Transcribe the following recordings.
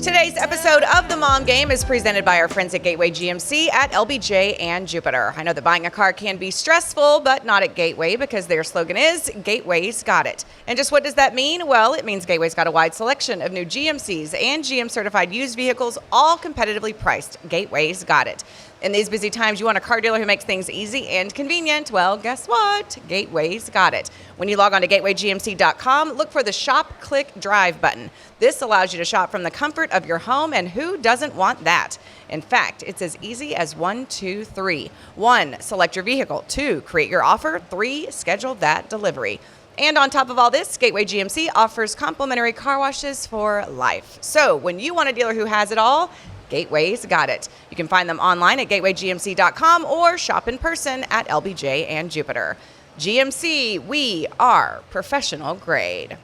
Today's episode of The Mom Game is presented by our friends at Gateway GMC at LBJ and Jupiter. I know that buying a car can be stressful, but not at Gateway because their slogan is, Gateway's got it. And just what does that mean? Well, it means Gateway's got a wide selection of new GMCs and GM-certified used vehicles, all competitively priced. Gateway's got it. In these busy times, you want a car dealer who makes things easy and convenient. Well, guess what? Gateway's got it. When you log on to gatewaygmc.com, look for the Shop, Click, Drive button. This allows you to shop from the comfort of your home, and who doesn't want that? In fact, it's as easy as 1, 2, 3. 1, select your vehicle. 2, create your offer. 3, schedule that delivery. And on top of all this, Gateway GMC offers complimentary car washes for life. So when you want a dealer who has it all, Gateway's got it. You can find them online at gatewaygmc.com or shop in person at LBJ and Jupiter. GMC, we are professional grade.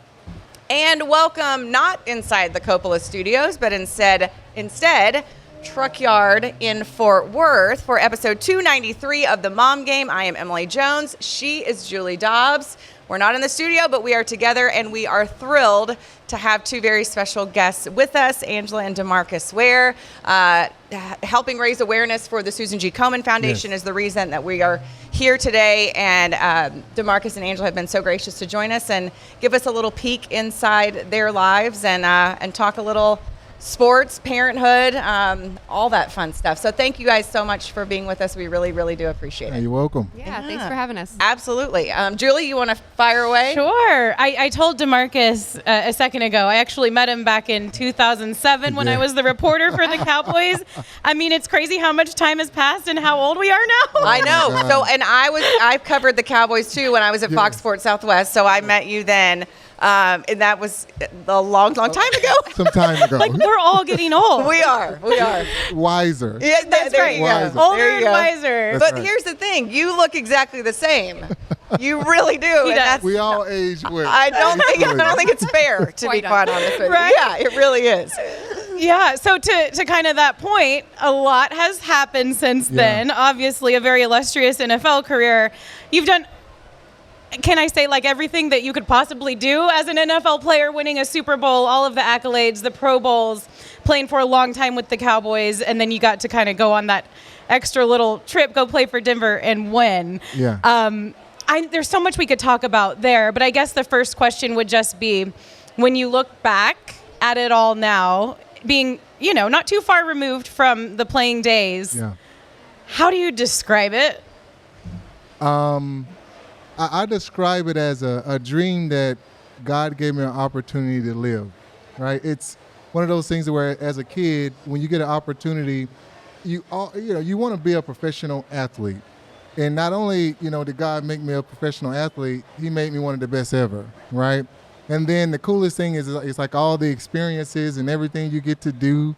And welcome not inside the Coppola Studios, but instead Truck Yard in Fort Worth for episode 293 of The Mom Game. I am Emily Jones. She is Julie Dobbs. We're not in the studio, but we are together, and we are thrilled to have two very special guests with us, Angela and DeMarcus Ware. Helping raise awareness for the Susan G. Komen Foundation is the reason that we are here today, and DeMarcus and Angela have been so gracious to join us and give us a little peek inside their lives and talk a little sports, parenthood, all that fun stuff. So thank you guys so much for being with us. We really, really do appreciate it. You're welcome. Yeah, thanks for having us. Absolutely. Julie, you want to fire away? Sure. I told DeMarcus a second ago, I actually met him back in 2007 when I was the reporter for the Cowboys. I mean, it's crazy how much time has passed and how old we are now. I know. So, and I covered the Cowboys too when I was at Fox Sports Southwest. So I met you then. And that was a long time ago. Some time ago. Like, we're all getting old. We are. Wiser. Yeah, That's there right. you go. Older There you and go. wiser. But here's the thing. You look exactly the same. You really do. He does. We all age well. I don't think it's fair, to be quite honest with you. Right? Yeah, it really is. Yeah, so to kind of that point, a lot has happened since then. Obviously, a very illustrious NFL career. You've done, can I say, like everything that you could possibly do as an NFL player, winning a Super Bowl, all of the accolades, the Pro Bowls, playing for a long time with the Cowboys, and then you got to kind of go on that extra little trip, go play for Denver and win. Yeah. There's so much we could talk about there, but I guess the first question would just be, when you look back at it all now, being, not too far removed from the playing days, how do you describe it? I describe it as a dream that God gave me an opportunity to live, right? It's one of those things where as a kid, when you get an opportunity, you want to be a professional athlete. And not only, did God make me a professional athlete, he made me one of the best ever, right? And then the coolest thing is it's like all the experiences and everything you get to do,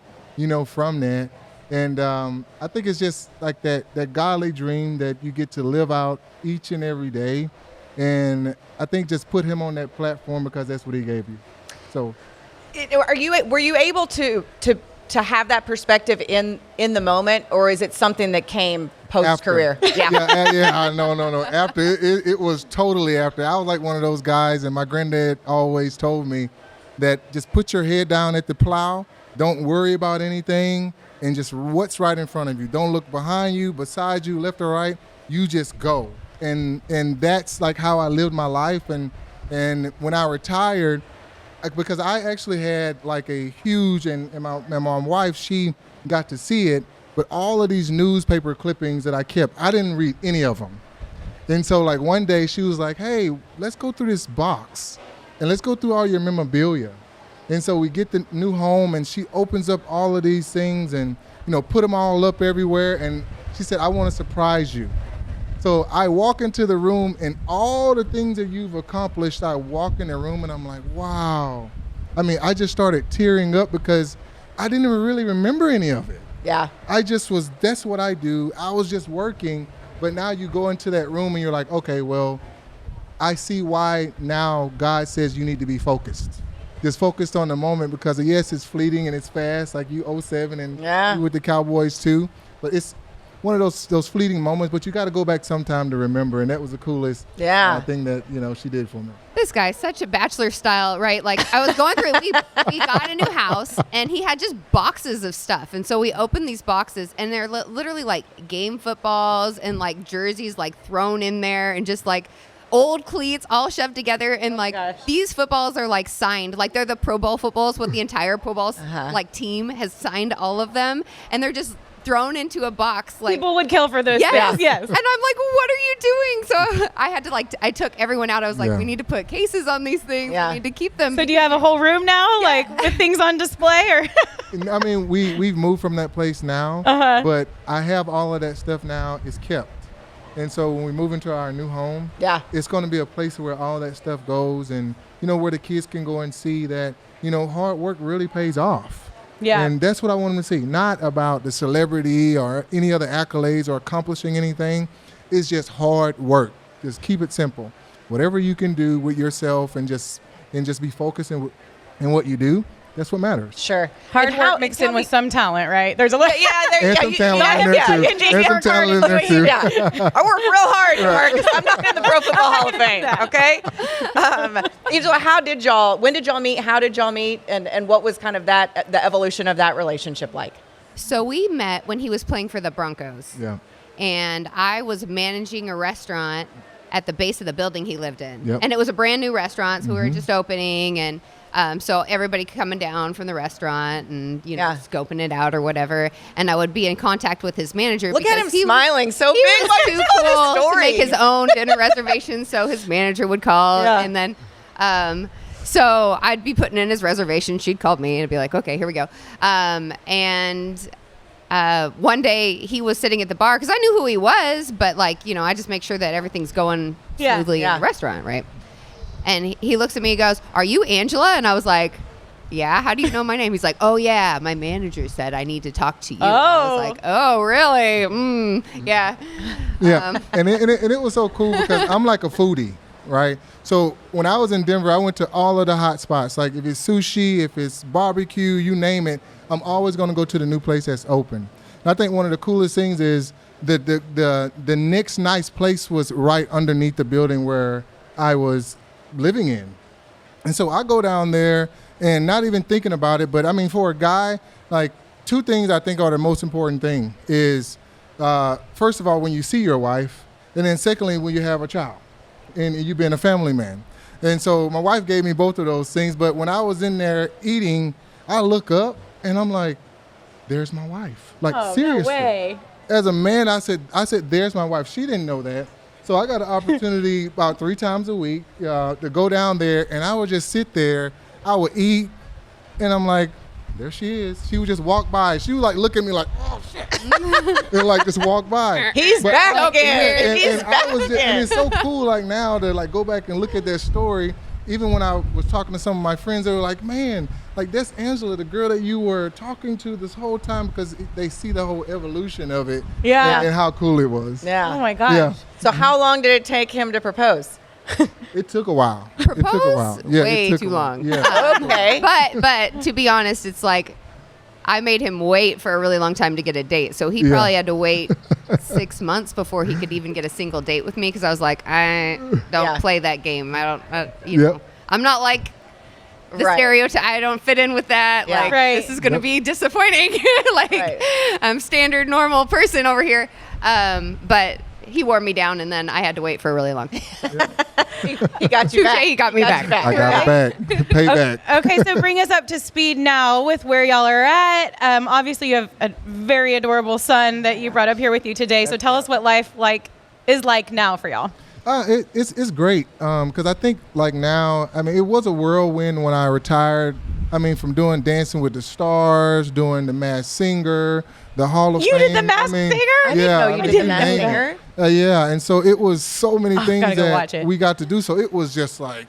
from that. And I think it's just like that godly dream that you get to live out each and every day. And I think just put him on that platform because that's what he gave you. So, were you able to have that perspective in the moment, or is it something that came post career? No. After it was totally after. I was like one of those guys, and my granddad always told me that just put your head down at the plow. Don't worry about anything. And just what's right in front of you. Don't look behind you, beside you, left or right. You just go. And that's like how I lived my life. And when I retired, because I actually had like a huge, and my wife, she got to see it, but all of these newspaper clippings that I kept, I didn't read any of them. And so like one day she was like, hey, let's go through this box and let's go through all your memorabilia. And so we get the new home, and she opens up all of these things and, put them all up everywhere. And she said, I want to surprise you. So I walk into the room, and all the things that you've accomplished, I walk in the room, and I'm like, wow. I mean, I just started tearing up because I didn't even really remember any of it. Yeah. That's what I do. I was just working. But now you go into that room, and you're like, okay, well, I see why now God says you need to be focused. Just focused on the moment, because yes, it's fleeting and it's fast, like you 07 and you with the Cowboys too. But it's one of those fleeting moments. But you got to go back sometime to remember, and that was the coolest thing that she did for me. this guy's such a bachelor style, right? Like I was going through, we got a new house and he had just boxes of stuff. And so we opened these boxes and they're literally like game footballs and like jerseys like thrown in there and just like old cleats all shoved together. And like these footballs are like signed, like they're the Pro Bowl footballs with the entire Pro Bowl like team has signed all of them. And they're just thrown into a box. Like people would kill for those things. Yes. And I'm like, what are you doing? So I had to I took everyone out. I was like, we need to put cases on these things. We need to keep them. So do you have a whole room now, like with things on display, or? I mean, we've moved from that place now, but I have all of that stuff now. It's kept. And so when we move into our new home, it's going to be a place where all that stuff goes, and where the kids can go and see that hard work really pays off. Yeah. And that's what I want them to see. Not about the celebrity or any other accolades or accomplishing anything. It's just hard work. Just keep it simple. Whatever you can do with yourself and just be focused in what you do. That's what matters. Sure. Hard work mixed in with some talent, right? There's a little and some talent in there too. And some talent in there too. I work real hard, Marcus. I'm not in the Pro Football Hall of Fame, okay? So when did y'all meet? How did y'all meet? And what was kind of the evolution of that relationship like? So we met when he was playing for the Broncos. Yeah. And I was managing a restaurant at the base of the building he lived in. Yep. And it was a brand new restaurant, so we were just opening, and so everybody coming down from the restaurant and, scoping it out or whatever. And I would be in contact with his manager. Look at him smiling so he big. was too cool to make his own dinner reservation, so his manager would call. Yeah. And then, so I'd be putting in his reservation. She'd call me and I'd be like, okay, here we go. One day he was sitting at the bar because I knew who he was, but I just make sure that everything's going smoothly in the restaurant, right? And he looks at me and goes, "Are you Angela?" And I was like, "Yeah, how do you know my name?" He's like, "Oh yeah, my manager said I need to talk to you." And I was like, "Oh really? Yeah." Yeah, and it was so cool because I'm like a foodie, right? So when I was in Denver, I went to all of the hot spots. Like if it's sushi, if it's barbecue, you name it, I'm always going to go to the new place that's open. And I think one of the coolest things is that the next nice place was right underneath the building where I was living in. And so I go down there and not even thinking about it, but I mean, for a guy, like two things I think are the most important thing is, first of all, when you see your wife, and then secondly, when you have a child and you being a family man. And so my wife gave me both of those things, but when I was in there eating, I look up and I'm like, there's my wife. Like, seriously. No way. As a man, I said, there's my wife. She didn't know that. So I got an opportunity about 3 times a week to go down there, and I would just sit there. I would eat, and I'm like, there she is. She would just walk by. She would like look at me like, oh shit, and like just walk by. He's back again. He's back again. And it's so cool like now to like go back and look at that story. Even when I was talking to some of my friends, they were like, man, like that's Angela, the girl that you were talking to this whole time, because they see the whole evolution of it. Yeah. And how cool it was. Yeah. Oh my gosh. Yeah. So how long did it take him to propose? It took a while. Propose? It took a while. Yeah, way it took too a while. long. Yeah. Okay. But to be honest, it's like I made him wait for a really long time to get a date. So he probably had to wait 6 months before he could even get a single date with me, because I was like, I don't play that game. I don't, you know. I'm not like the stereotype. I don't fit in with that. Yeah. Like, this is going to be disappointing. Like, I'm standard normal person over here. But he wore me down, and then I had to wait for a really long time. He got you back. He got me back. I got it back. Payback. Okay, so bring us up to speed now with where y'all are at. Obviously, you have a very adorable son that you brought up here with you today. So tell us what life is like now for y'all. It's great because I think like now, I mean, it was a whirlwind when I retired. I mean, from doing Dancing with the Stars, doing The Masked Singer, the Hall of Fame. You did The Masked Singer? I didn't know you did The Masked Singer. Yeah, and so it was so many things watch that it. we got to do. So it was just like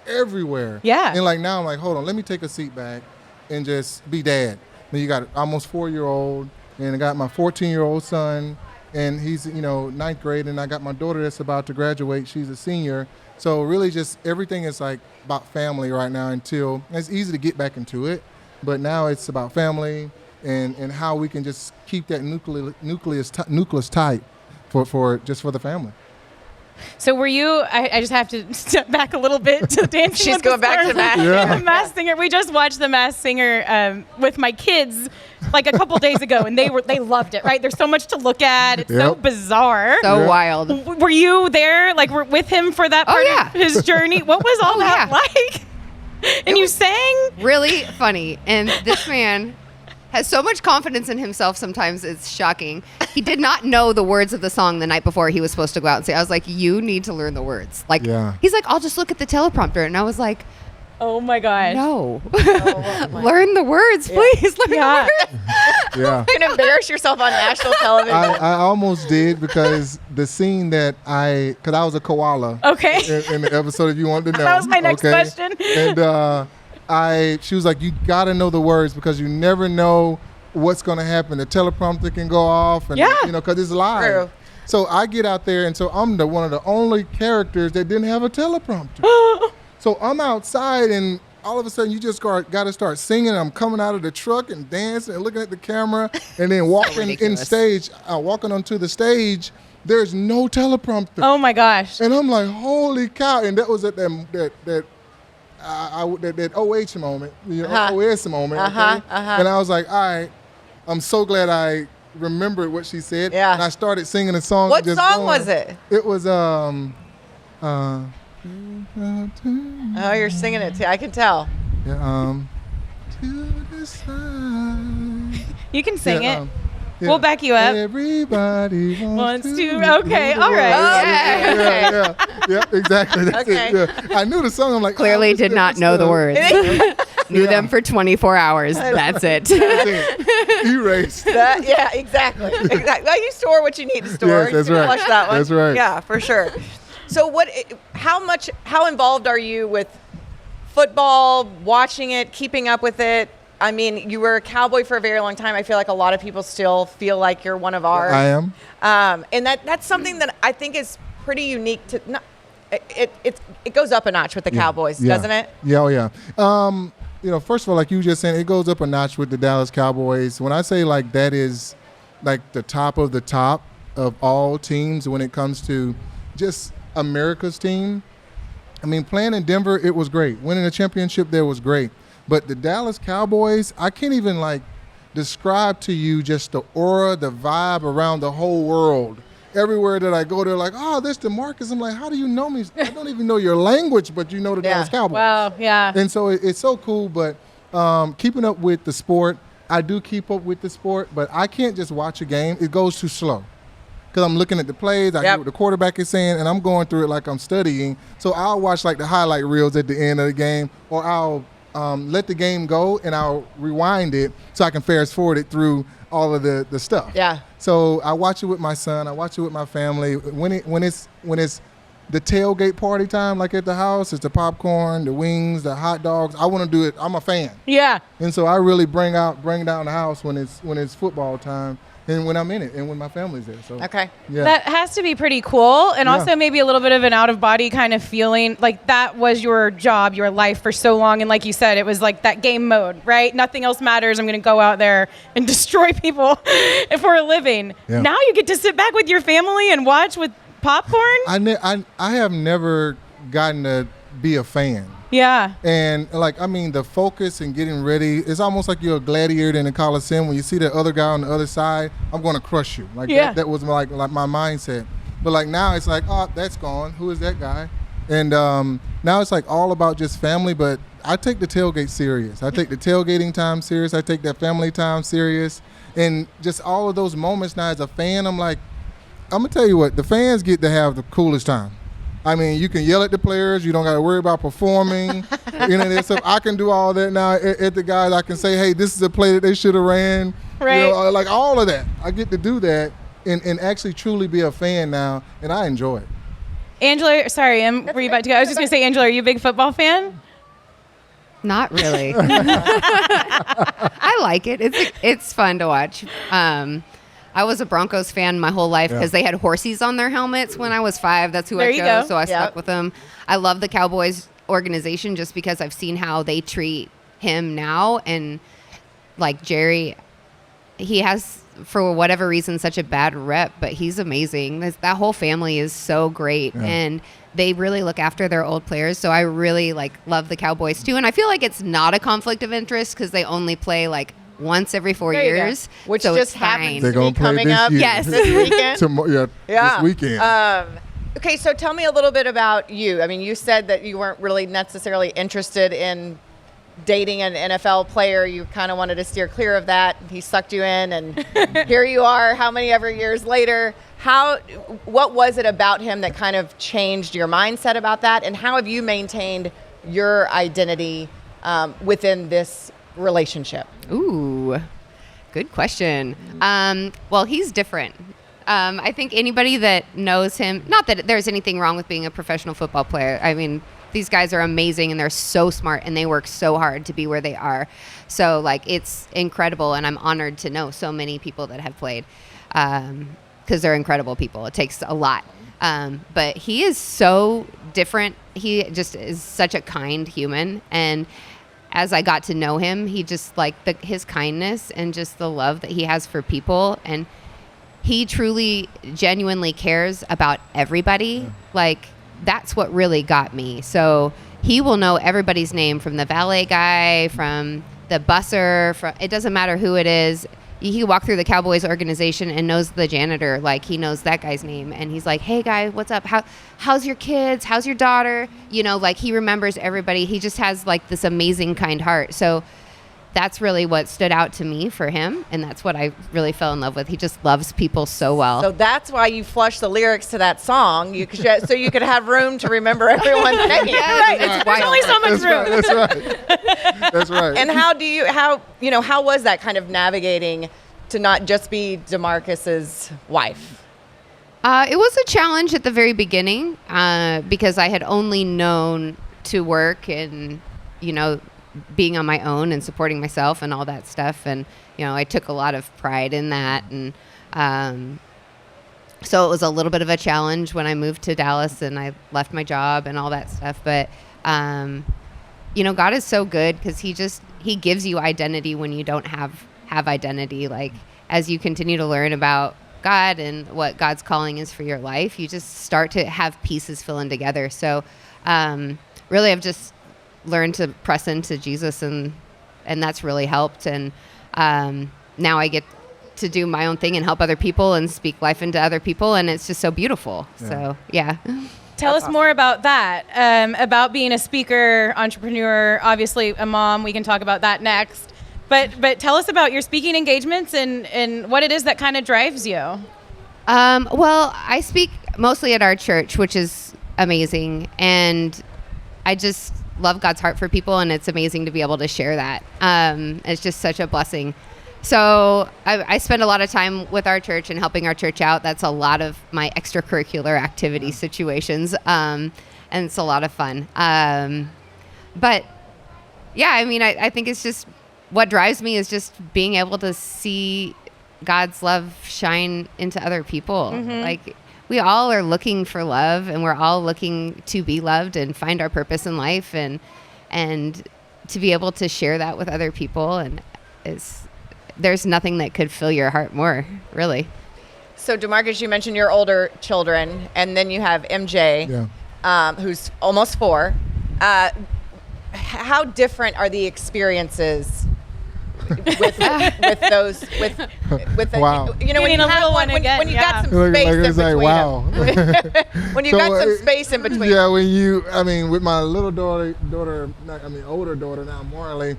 everywhere. Yeah. And like now I'm like, hold on, let me take a seat back and just be dad. Then you got an almost 4-year-old, and I got my 14-year-old son, and he's, ninth grade, and I got my daughter that's about to graduate. She's a senior. So really just everything is like about family right now until it's easy to get back into it. But now it's about family and how we can just keep that nucleus tight for the family. So were you? I just have to step back a little bit to dancing. She's with the going back to Stars. Masked Yeah. The Masked Singer. We just watched The Masked Singer with my kids like a couple days ago, and they loved it. Right? There's so much to look at. It's so Yep. bizarre. So Yeah. wild. Were you there? Like, were with him for that part yeah. of his journey? What was all that like? And you sang? Really funny. And this man has so much confidence in himself sometimes it's shocking. He did not know the words of the song the night before he was supposed to go out and say. I was like, you need to learn the words. Like, Yeah. he's like, I'll just look at the teleprompter. And I was like, Oh my gosh. no. Oh, my. Learn the words, please. Learn Yeah. the words. Yeah. You can embarrass yourself on national television. I almost did because the scene that because I was a koala Okay. in the episode, if you wanted to know. That was my next okay? question. And she was like, you got to know the words because you never know what's going to happen. The teleprompter can go off and, Yeah. because it's live. True. So I get out there, and so I'm one of the only characters that didn't have a teleprompter. So I'm outside, and all of a sudden, you just got to start singing. I'm coming out of the truck and dancing and looking at the camera, and then walking in ridiculous. stage, walking onto the stage. There's no teleprompter, Oh my gosh. and I'm like, holy cow! And that was at that OH moment, OS moment. Okay? And I was like, all right, I'm so glad I remembered what she said. Yeah. And I started singing a song. What just song going. was it? It was Oh, you're singing it too. I can tell. yeah, to the side. You can sing Yeah, it. yeah. We'll back you up. Everybody wants Wants to. to- okay, rule the all right. world. Yeah. Yeah, exactly. That's Okay. it. Yeah. I knew the song. I'm like, Clearly oh, did not know the words. Knew Yeah. them for 24 hours. That's it. Erased. Yeah, exactly. Well, you store what you need to store. Yes, that's You can right. Flush that one. That's right. Yeah, for sure. So, how involved are you with football, watching it, keeping up with it? I mean, you were a Cowboy for a very long time. I feel like a lot of people still feel like you're one of ours. I am. And that's something that I think is pretty unique to. It goes up a notch with the Cowboys, Yeah. doesn't it? Yeah, oh yeah. First of all, like you just saying, it goes up a notch with the Dallas Cowboys. When I say like that is like the top of all teams when it comes to just America's team. I mean, playing in Denver, it was great. Winning a championship there was great. But the Dallas Cowboys, I can't even like describe to you just the aura, the vibe around the whole world. Everywhere that I go, they're like, oh, this DeMarcus. I'm like, how do you know me? I don't even know your language, but you know the Dallas Cowboys. Wow. Yeah. And so it's so cool, but keeping up with the sport, I do keep up with the sport, but I can't just watch a game. It goes too slow because I'm looking at the plays, I get what the quarterback is saying, and I'm going through it like I'm studying. So I'll watch like the highlight reels at the end of the game, or I'll let the game go and I'll rewind it so I can fast forward it through all of the stuff. Yeah. So I watch it with my son. I watch it with my family. When it's the tailgate party time, like at the house, it's the popcorn, the wings, the hot dogs. I want to do it. I'm a fan, Yeah. and so I really bring down the house when it's football time and when I'm in it and when my family's there. So Okay. yeah, That has to be pretty cool. And Yeah. also maybe a little bit of an out of body kind of feeling. Like that was your job, your life for so long. And like you said, it was like that game mode, right? Nothing else matters. I'm going to go out there and destroy people for a living. Yeah. Now you get to sit back with your family and watch with popcorn. I have never gotten to be a fan. Yeah. And like, I mean, the focus and getting ready, it's almost like you're a gladiator in the Coliseum. When you see the other guy on the other side, I'm going to crush you. Like Yeah. that was like my mindset. But like now it's like, oh, that's gone. Who is that guy? And now it's like all about just family. But I take the tailgate serious. I take the tailgating time serious. I take that family time serious. And just all of those moments now as a fan, I'm like, I'm going to tell you what, the fans get to have the coolest time. I mean, you can yell at the players. You don't got to worry about performing. That stuff. I can do all that now at the guys. I can say, hey, this is a play that they should have ran. Right. Like all of that. I get to do that and actually truly be a fan now, and I enjoy it. Angela, sorry, were you about to go? I was just going to say, Angela, are you a big football fan? Not really. I like it. It's fun to watch. I was a Broncos fan my whole life because they had horses on their helmets when I was 5. That's who There I you chose, go. so I Yep. stuck with them. I love the Cowboys organization just because I've seen how they treat him now, and like Jerry, he has for whatever reason, such a bad rep, but he's amazing. That whole family is so great, and they really look after their old players. So I really love the Cowboys too, and I feel like it's not a conflict of interest because they only play once every 4 years, which so just it's fine. happens They're to be gonna play coming this up year. Yes. this weekend. This weekend. Okay, so tell me a little bit about you. I mean, you said that you weren't really necessarily interested in dating an NFL player. You kind of wanted to steer clear of that. He sucked you in, and here you are how many ever years later. What was it about him that kind of changed your mindset about that, and how have you maintained your identity within this relationship? Ooh, good question. Well, he's different. I think anybody that knows him, not that there's anything wrong with being a professional football player. I mean, these guys are amazing and they're so smart and they work so hard to be where they are. So it's incredible, and I'm honored to know so many people that have played because they're incredible people. It takes a lot. But he is so different. He just is such a kind human, and as I got to know him, he just his kindness and just the love that he has for people, and he truly, genuinely cares about everybody. That's what really got me. So he will know everybody's name, from the valet guy, from the busser, it doesn't matter who it is. He walk through the Cowboys organization and knows the janitor. He knows that guy's name. And he's like, hey, guy, what's up? How's your kids? How's your daughter? He remembers everybody. He just has this amazing, kind heart. So that's really what stood out to me for him, and that's what I really fell in love with. He just loves people so well. So that's why you flushed the lyrics to that song, so you could have room to remember everyone's name. Yes, it's There's only so much room. That's right. That's right. And how was that kind of navigating to not just be DeMarcus's wife? It was a challenge at the very beginning because I had only known to work and, being on my own and supporting myself and all that stuff. And, I took a lot of pride in that. And so it was a little bit of a challenge when I moved to Dallas and I left my job and all that stuff. But, God is so good because he gives you identity when you don't have identity. As you continue to learn about God and what God's calling is for your life, you just start to have pieces fill in together. So really I've just learned to press into Jesus, and that's really helped. And now I get to do my own thing and help other people and speak life into other people, and it's just so beautiful. Yeah. So yeah. Tell us more about that, about being a speaker, entrepreneur, obviously a mom. We can talk about that next. But tell us about your speaking engagements and what it is that kind of drives you. Well, I speak mostly at our church, which is amazing, and I just love God's heart for people, and it's amazing to be able to share that. It's just such a blessing. So I spend a lot of time with our church and helping our church out. That's a lot of my extracurricular activity situations, and it's a lot of fun. But yeah, I think it's just what drives me is just being able to see God's love shine into other people. Mm-hmm. We all are looking for love, and we're all looking to be loved and find our purpose in life, and to be able to share that with other people, and there's nothing that could fill your heart more, really. So DeMarcus, you mentioned your older children, and then you have MJ, who's almost 4. How different are the experiences with those wow. when you have one again, when you got some space in between wow. when you got some space in between with my little older daughter now, Marley,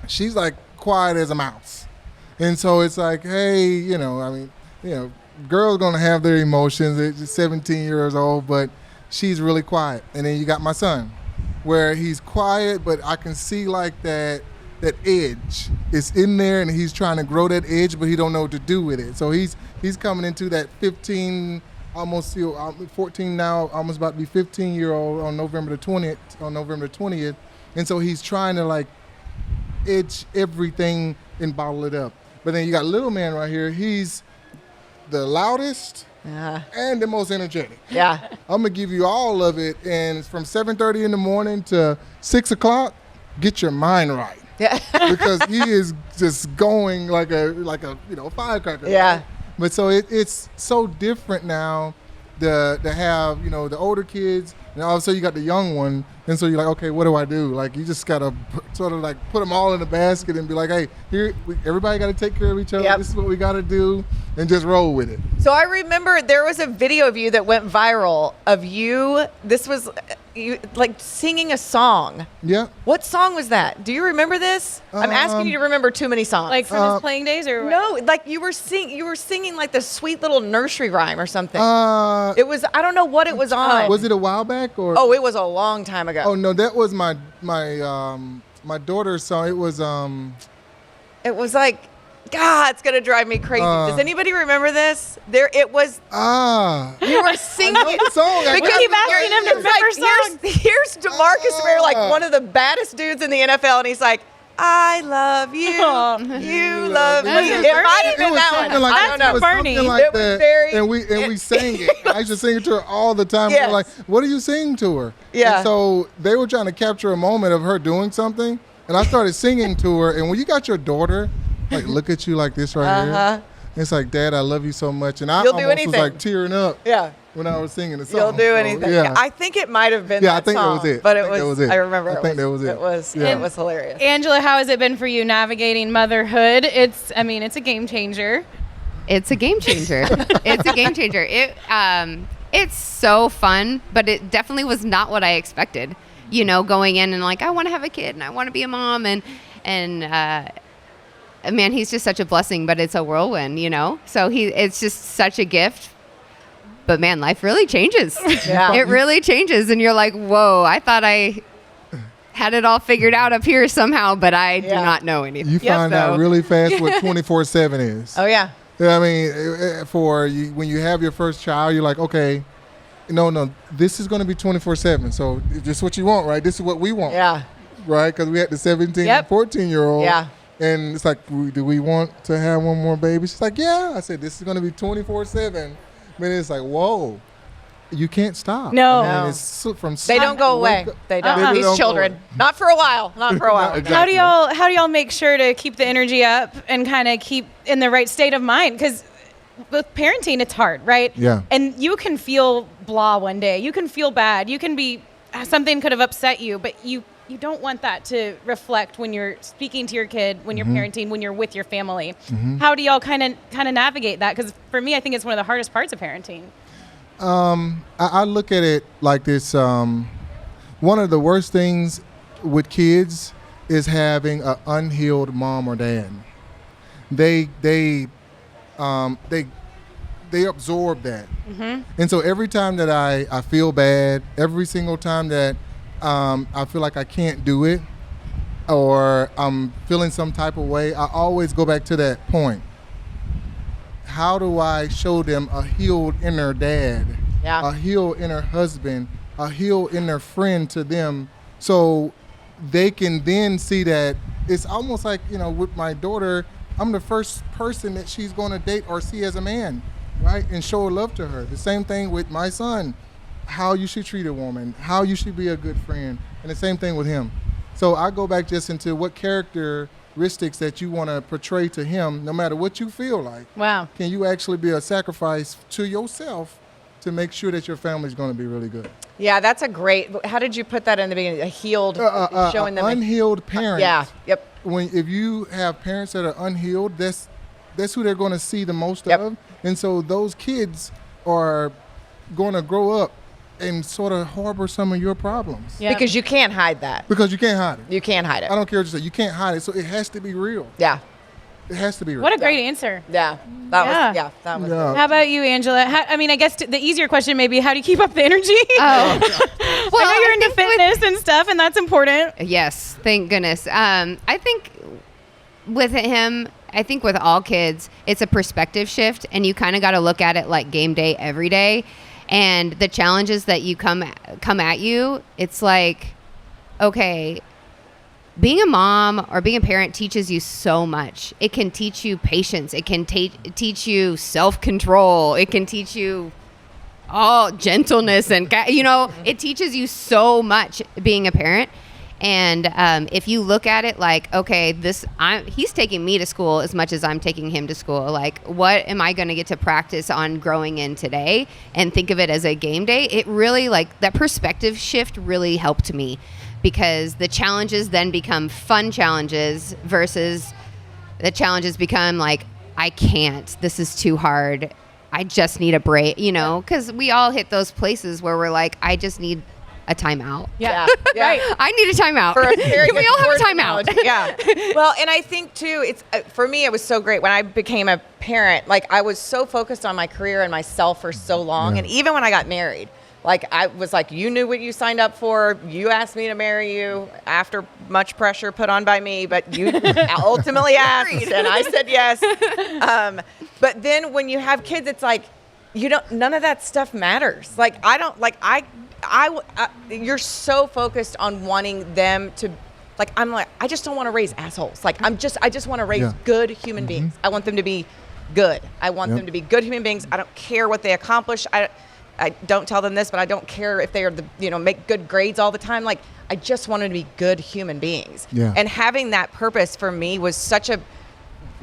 she's quiet as a mouse, and so it's hey, girls gonna have their emotions. It's 17 years old, but she's really quiet. And then you got my son, where he's quiet, but I can see that edge is in there, and he's trying to grow that edge, but he don't know what to do with it. So he's coming into that 15, almost 14 now, almost about to be 15-year-old on November 20th. And so he's trying to edge everything and bottle it up. But then you got little man right here. He's the loudest and the most energetic. Yeah. I'm gonna give you all of it, and it's from 7:30 in the morning to 6 o'clock. Get your mind right. Yeah. because he is just going like a firecracker. Yeah. Right? But so it's so different now to have the older kids, and also you got the young one, and so you're like, okay, what do I do? Like you just gotta sort of like put them all in the basket and be like, hey, everybody got to take care of each other. Yep. This is what we got to do, and just roll with it. So I remember there was a video of you that went viral of you. This was you like singing a song. Yeah. What song was that? Do you remember this? I'm asking you to remember too many songs. Like from his playing days, or what? no, like you were singing like the sweet little nursery rhyme or something. Uh, It was, I don't know what it was on. was it a while back or? Oh, it was a long time ago. Oh no, that was my daughter's song. It was It was like, God, it's gonna drive me crazy. Does anybody remember this? It was. You were singing I know the song. I because know keep the asking him to song. remember songs. Here's DeMarcus Ware, like one of the baddest dudes in the NFL, and he's like, I love you, Aw. you love me. That's It Bernie. might have It been was that something one. like I that. don't It know. was Bernie. something like It was that. very- and we sang it. I used to sing it to her all the time. Yes. We're like, what do you sing to her? Yeah. And so they were trying to capture a moment of her doing something, and I started singing to her. And when you got your daughter, like, look at you like this right here. It's like, Dad, I love you so much. And I You'll do almost was anything. like tearing up Yeah. when I was singing the song. You'll do So, anything. yeah. I think it might have been Yeah, I that think that song, was it. but I it think was. that was it. I remember. I think that was it. It was. Yeah. It was hilarious. Angela, how has it been for you navigating motherhood? It's a game changer. It's a game changer. It's a game changer. It's so fun, but it definitely was not what I expected. Going in and like, I want to have a kid and I want to be a mom, and man, he's just such a blessing, but it's a whirlwind, So it's just such a gift. But man, life really changes. Yeah. It really changes, and you're like, whoa, I thought I had it all figured out up here somehow, but I do not know anything. You find out really fast what 24/7 is. Oh yeah. I mean, for you, when you have your first child, you're like, okay, no, this is going to be 24/7. So this is what you want, right? This is what we want. Yeah. Right? Because we had the 17 Yep. and 14-year-old. Yeah. And it's like, do we want to have one more baby? She's like, yeah. I said, this is going to be 24/7. I mean, it's like, whoa, you can't stop. No. I mean, No. it's from They don't go away. They don't. These children. Not for a while. Not for a while. Exactly. How do y'all make sure to keep the energy up and kind of keep in the right state of mind? Because with parenting, it's hard, right? Yeah. And you can feel blah one day. You can feel bad. You can be, something could have upset you, but you don't want that to reflect when you're speaking to your kid, when you're parenting, when you're with your family. How do y'all kind of navigate that? Because for me, I think it's one of the hardest parts of parenting. I look at it like this. One of the worst things with kids is having an unhealed mom or dad. They absorb that. And so every time that I feel bad, every single time that I feel like I can't do it, or I'm feeling some type of way, I always go back to that point. How do I show them a healed inner dad, Yeah. a healed inner husband, a healed inner friend to them, so they can then see that it's almost like, with my daughter, I'm the first person that she's going to date or see as a man, right? And show love to her. The same thing with my son, how you should treat a woman, how you should be a good friend, and the same thing with him. So I go back just into what characteristics that you want to portray to him, no matter what you feel like. Wow. Can you actually be a sacrifice to yourself to make sure that your family's going to be really good? Yeah, that's a great. How did you put that in the beginning? A healed, showing them. Unhealed parent. Yeah. Yep. If you have parents that are unhealed, that's who they're going to see the most Yep. of. And so those kids are going to grow up and sort of harbor some of your problems. Yeah. Because you can't hide that. Because you can't hide it. You can't hide it. I don't care what you say. You can't hide it. So it has to be real. Yeah. It has to be real. What a great answer. Yeah. That was. Yeah. How about you, Angela? I guess the easier question may be, how do you keep up the energy? Oh. I know you're into fitness and stuff, and that's important. Yes, thank goodness. I think with him, I think with all kids, it's a perspective shift, and you kind of got to look at it like game day every day. And the challenges that you come at you, it's like, okay, being a mom or being a parent teaches you so much. It can teach you patience. It can teach you self-control. It can teach you gentleness, and it teaches you so much being a parent. And if you look at it like, okay, he's taking me to school as much as I'm taking him to school. Like, what am I going to get to practice on growing in today? And think of it as a game day. It really, like, that perspective shift really helped me, because the challenges then become fun challenges versus the challenges become like, I can't. This is too hard. I just need a break, because we all hit those places where we're like, I just need a timeout. Yeah. Right. I need a timeout. Can we all have a timeout? Yeah. Well, and I think too, it's for me, it was so great when I became a parent. Like, I was so focused on my career and myself for so long, and even when I got married, like, I was like, you knew what you signed up for. You asked me to marry you after much pressure put on by me, but you ultimately asked, and I said yes. But then when you have kids, it's like, none of that stuff matters. Like, you're so focused on wanting them to, like, I'm like, I just don't want to raise assholes. Like, I just want to raise good human beings. I want them to be good. I want them to be good human beings. I don't care what they accomplish. I don't tell them this, but I don't care if they are make good grades all the time. Like, I just want them to be good human beings. Yeah. And having that purpose for me was such a,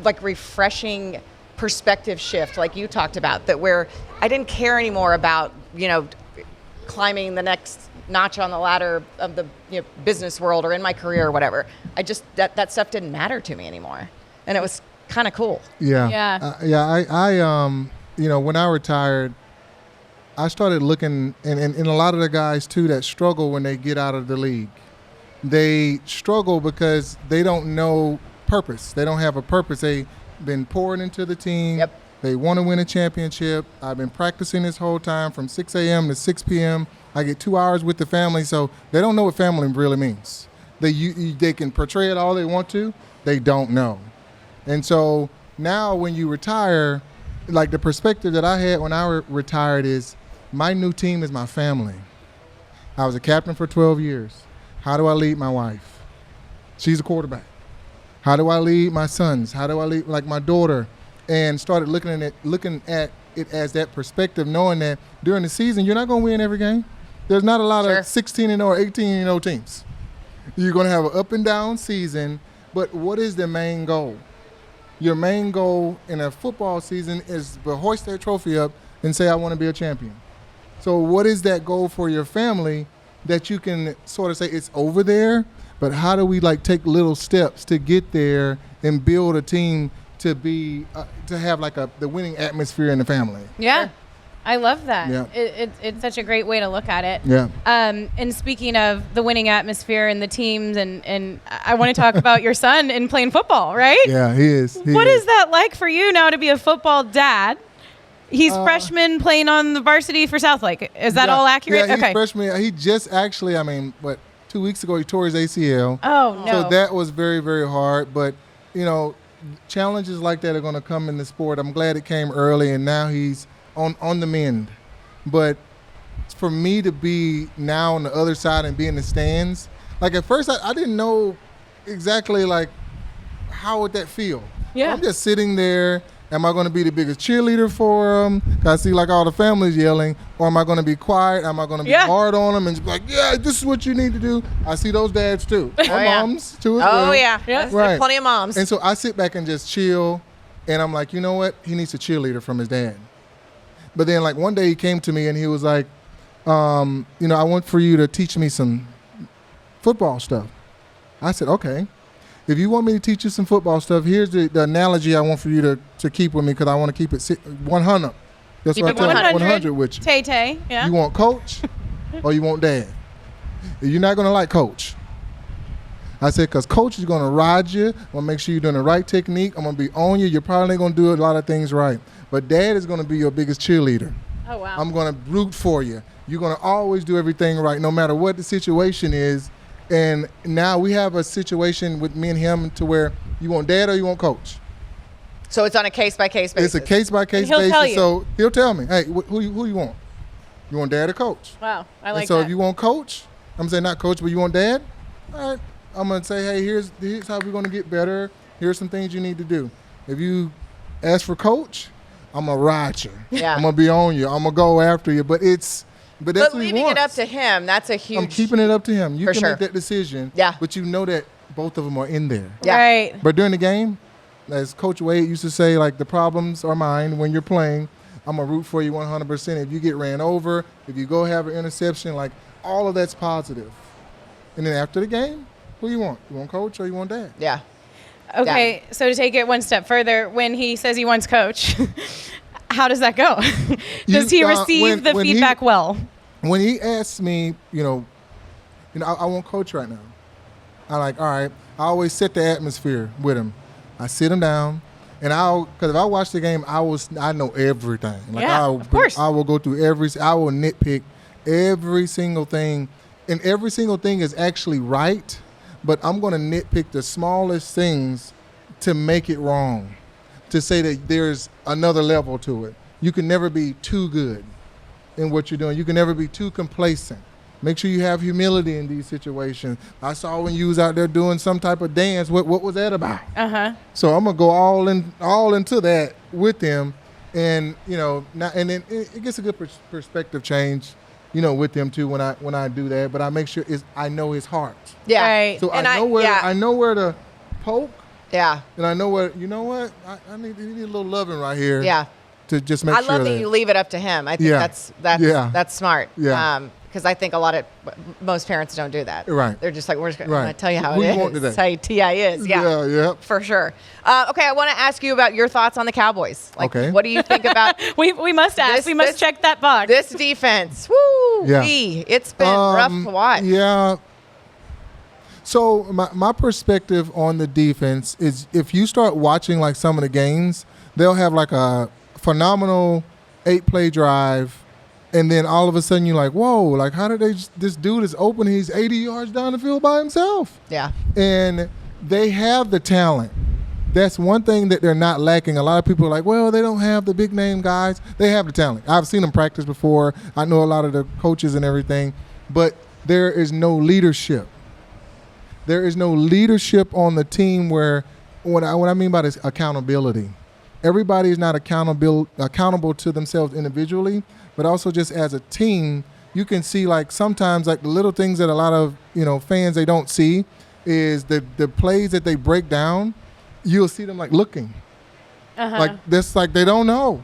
like, refreshing perspective shift, like you talked about, that where I didn't care anymore about, climbing the next notch on the ladder of the business world or in my career or whatever. I just, that stuff didn't matter to me anymore. And it was kind of cool. Yeah. I when I retired, I started looking, and a lot of the guys too that struggle when they get out of the league, they struggle because they don't know purpose. They don't have a purpose. They've been pouring into the team. Yep. They want to win a championship. I've been practicing this whole time from 6 a.m. to 6 p.m. I get 2 hours with the family, so they don't know what family really means. They can portray it all they want to. They don't know. And so now when you retire, like, the perspective that I had when I retired is, my new team is my family. I was a captain for 12 years. How do I lead my wife? She's a quarterback. How do I lead my sons? How do I lead, like, my daughter? And started looking at it as that perspective, knowing that during the season, you're not going to win every game. There's not a lot of 16-0 or 18-0 teams. You're going to have an up and down season, but what is the main goal? Your main goal in a football season is to hoist that trophy up and say, I want to be a champion. So what is that goal for your family that you can sort of say it's over there, but how do we, like, take little steps to get there and build a team to be to have, like, the winning atmosphere in the family? Yeah. I love that. Yeah. It's such a great way to look at it. Yeah. And speaking of the winning atmosphere and the teams, and I want to talk about your son in playing football, right? Yeah, he is. What is that like for you now to be a football dad? He's freshman playing on the varsity for Southlake. Is that all accurate? Yeah, he's okay. freshman. He just actually, 2 weeks ago he tore his ACL. Oh, no. So that was very, very hard. But, challenges like that are going to come in the sport. I'm glad it came early, and now he's on the mend. But for me to be now on the other side and be in the stands, like, at first I didn't know exactly, like, how would that feel. Yeah. I'm just sitting there. Am I going to be the biggest cheerleader for them? I see, like, all the families yelling. Or am I going to be quiet? Am I going to be hard on them and just be like, yeah, this is what you need to do? I see those dads too. Or moms too as well. Oh, yeah. Yes. Right. Plenty of moms. And so I sit back and just chill. And I'm like, you know what? He needs a cheerleader from his dad. But then, like, one day he came to me and he was like, I want for you to teach me some football stuff. I said, okay. If you want me to teach you some football stuff, here's the analogy I want for you to keep with me, because I want to keep it 100. That's Keep what I it tell 100. 100 with you. Tay-Tay, yeah. You want coach or you want dad? You're not going to like coach. I said, because coach is going to ride you. I'm going to make sure you're doing the right technique. I'm going to be on you. You're probably going to do a lot of things right. But dad is going to be your biggest cheerleader. Oh, wow. I'm going to root for you. You're going to always do everything right, no matter what the situation is. And now we have a situation with me and him to where you want dad or you want coach. So it's on a case-by-case basis. It's a case-by-case He'll basis. tell you. So he'll tell me, hey, who you want? You want dad or coach? Wow, I like and so that. if you want coach, I'm saying not coach, but you want dad? All right. I'm going to say, hey, here's how we're going to get better. Here's some things you need to do. If you ask for coach, I'm going to ride you. Yeah. I'm going to be on you. I'm going to go after you. But it's But that's But what he leaving it up wants. to him, that's a huge. I'm keeping it up to him. You For can sure. make that decision. Yeah. But you know that both of them are in there. Yeah. Right. But during the game, as Coach Wade used to say, like, the problems are mine when you're playing. I'm going to root for you 100%. If you get ran over, if you go have an interception, like, all of that's positive. And then after the game, who you want? You want Coach or you want Dad? Yeah. Okay, so to take it one step further, when he says he wants Coach, how does that go? Does he receive the feedback well? When he asks me, I want Coach right now. I'm like, all right. I always set the atmosphere with him. I sit him down, and because if I watch the game, I know everything. Like, Yeah, of course. I will go through I will nitpick every single thing, and every single thing is actually right, but I'm going to nitpick the smallest things to make it wrong, to say that there's another level to it. You can never be too good in what you're doing. You can never be too complacent. Make sure you have humility in these situations. I saw when you was out there doing some type of dance. What was that about? So I'm gonna go all into that with them, and and then it gets a good perspective change, with them too when I do that. But I make sure I know his heart. Yeah. Right. So And I know where to poke, Yeah. and I know where. You know what? I need a little loving right here. Yeah. To just make I sure love that you leave it up to him. I think Yeah. that's smart. Yeah. Because I think most parents don't do that. Right. They're just like, we're just going Right. to tell you how Who it you is. want today? That's how TI is. Yeah. Yeah. For sure. Okay, I want to ask you about your thoughts on the Cowboys. Like, Okay. what do you think about We must ask. We must check that box. this defense? Woo! Yeah. It's been rough to watch. Yeah. So my perspective on the defense is, if you start watching like some of the games, they'll have like a phenomenal 8-play drive, and then all of a sudden you're like, whoa, like, how did this dude is open, he's 80 yards down the field by himself. Yeah. And they have the talent. That's one thing that they're not lacking. A lot of people are like, well, they don't have the big name guys. They have the talent. I've seen them practice before. I know a lot of the coaches and everything, but there is no leadership. There is no leadership on the team where, what I mean by this, accountability. Everybody is not accountable to themselves individually, but also just as a team. You can see, like, sometimes, like, the little things that a lot of fans, they don't see is the plays that they break down. You'll see them like looking, like this, like they don't know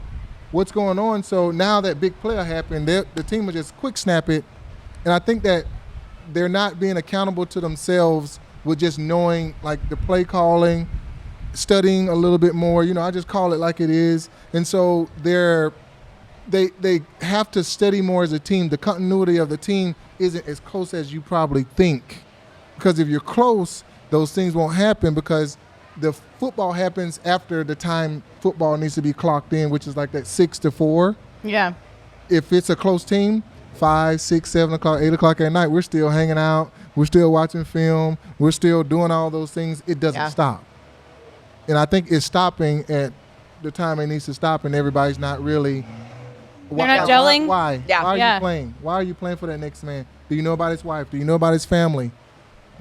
what's going on. So now that big play happened, the team will just quick snap it, and I think that they're not being accountable to themselves with just knowing, like, the play calling, studying a little bit more. I just call it like it is. And so they have to study more as a team. The continuity of the team isn't as close as you probably think, because if you're close, those things won't happen, because the football happens after the time football needs to be clocked in, which is like that 6 to 4. Yeah. If it's a close team, 5, 6, 7 o'clock, 8 o'clock at night, we're still hanging out. We're still watching film. We're still doing all those things. It doesn't stop. And I think it's stopping at the time it needs to stop, and everybody's not really. They're not gelling? Why? Yeah. Why are Yeah. you playing? Why are you playing for that next man? Do you know about his wife? Do you know about his family?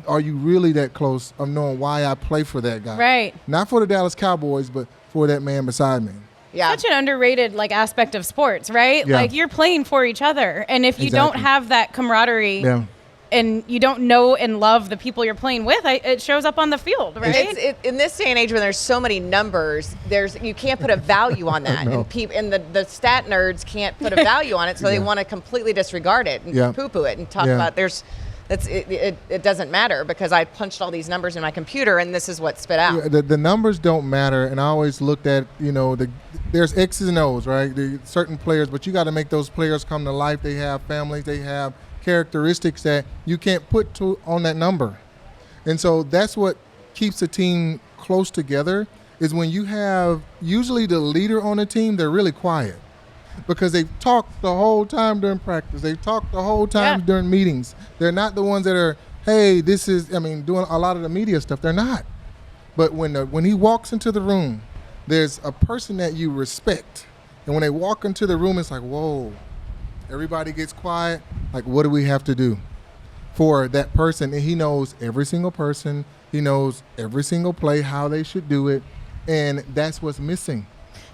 Are you really that close of knowing why I play for that guy? Right. Not for the Dallas Cowboys, but for that man beside me. Yeah. Such an underrated aspect of sports, right? Yeah. Like, you're playing for each other, and if you Exactly. don't have that camaraderie Yeah. and you don't know and love the people you're playing with, it shows up on the field, right? In this day and age when there's so many numbers, you can't put a value on that, No. and the stat nerds can't put a value on it, so they Yeah. want to completely disregard it and Yeah. poo-poo it and talk Yeah. about it doesn't matter because I punched all these numbers in my computer and this is what spit out. Yeah, the numbers don't matter, and I always looked at, there's X's and O's, right? Certain players, but you got to make those players come to life. They have families, they have characteristics that you can't put on that number. And so that's what keeps a team close together, is when you have usually the leader on the team, they're really quiet because they've talked the whole time during practice. They've talked the whole time during meetings. They're not the ones that are, hey, doing a lot of the media stuff. They're not. But when he walks into the room, there's a person that you respect. And when they walk into the room, it's like, whoa, everybody gets quiet. Like, what do we have to do for that person? And he knows every single person. He knows every single play, how they should do it. And that's what's missing.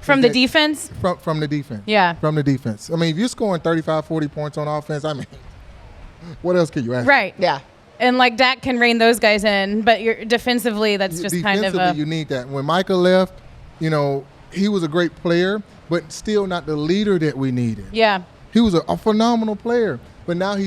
From the defense? From the defense. Yeah. From the defense. I mean, if you're scoring 35, 40 points on offense, I mean, what else can you ask? Right. Yeah. And like Dak can rein those guys in, but you're defensively, that's just kind of Defensively, you need that. When Micah left, you know, he was a great player, but still not the leader that we needed. Yeah. He was a phenomenal player, but now I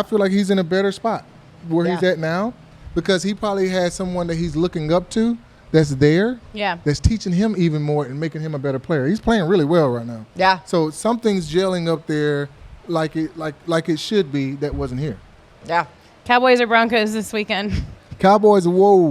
feel like he's in a better spot where he's at now, because he probably has someone that he's looking up to that's there, that's teaching him even more and making him a better player. He's playing really well right now. Yeah. So something's gelling up there like it should be that wasn't here. Yeah. Cowboys or Broncos this weekend? Cowboys, whoa.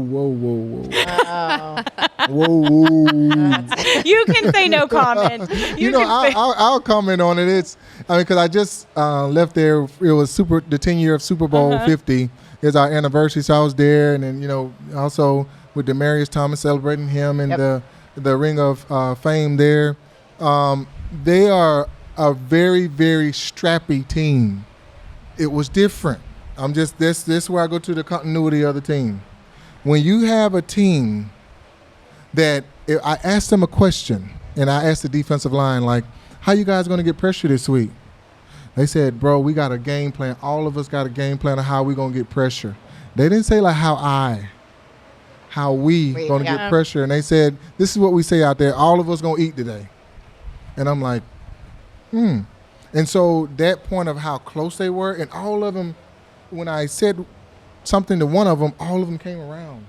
You can say no comment. I'll comment on it. Because I just left there. It was the 10 year of Super Bowl 50 is our anniversary, so I was there, and then also with Demarcus Thomas celebrating him and the Ring of Fame there. They are a very, very strappy team. It was different. This is where I go to the continuity of the team. When you have a team that I asked them a question, and I asked the defensive line, like, how you guys going to get pressure this week? They said, bro, we got a game plan. All of us got a game plan of how we going to get pressure. They didn't say like how we going to get pressure. And they said, this is what we say out there. All of us going to eat today. And I'm like, And so that point of how close they were, and all of them, when I said something to one of them, all of them came around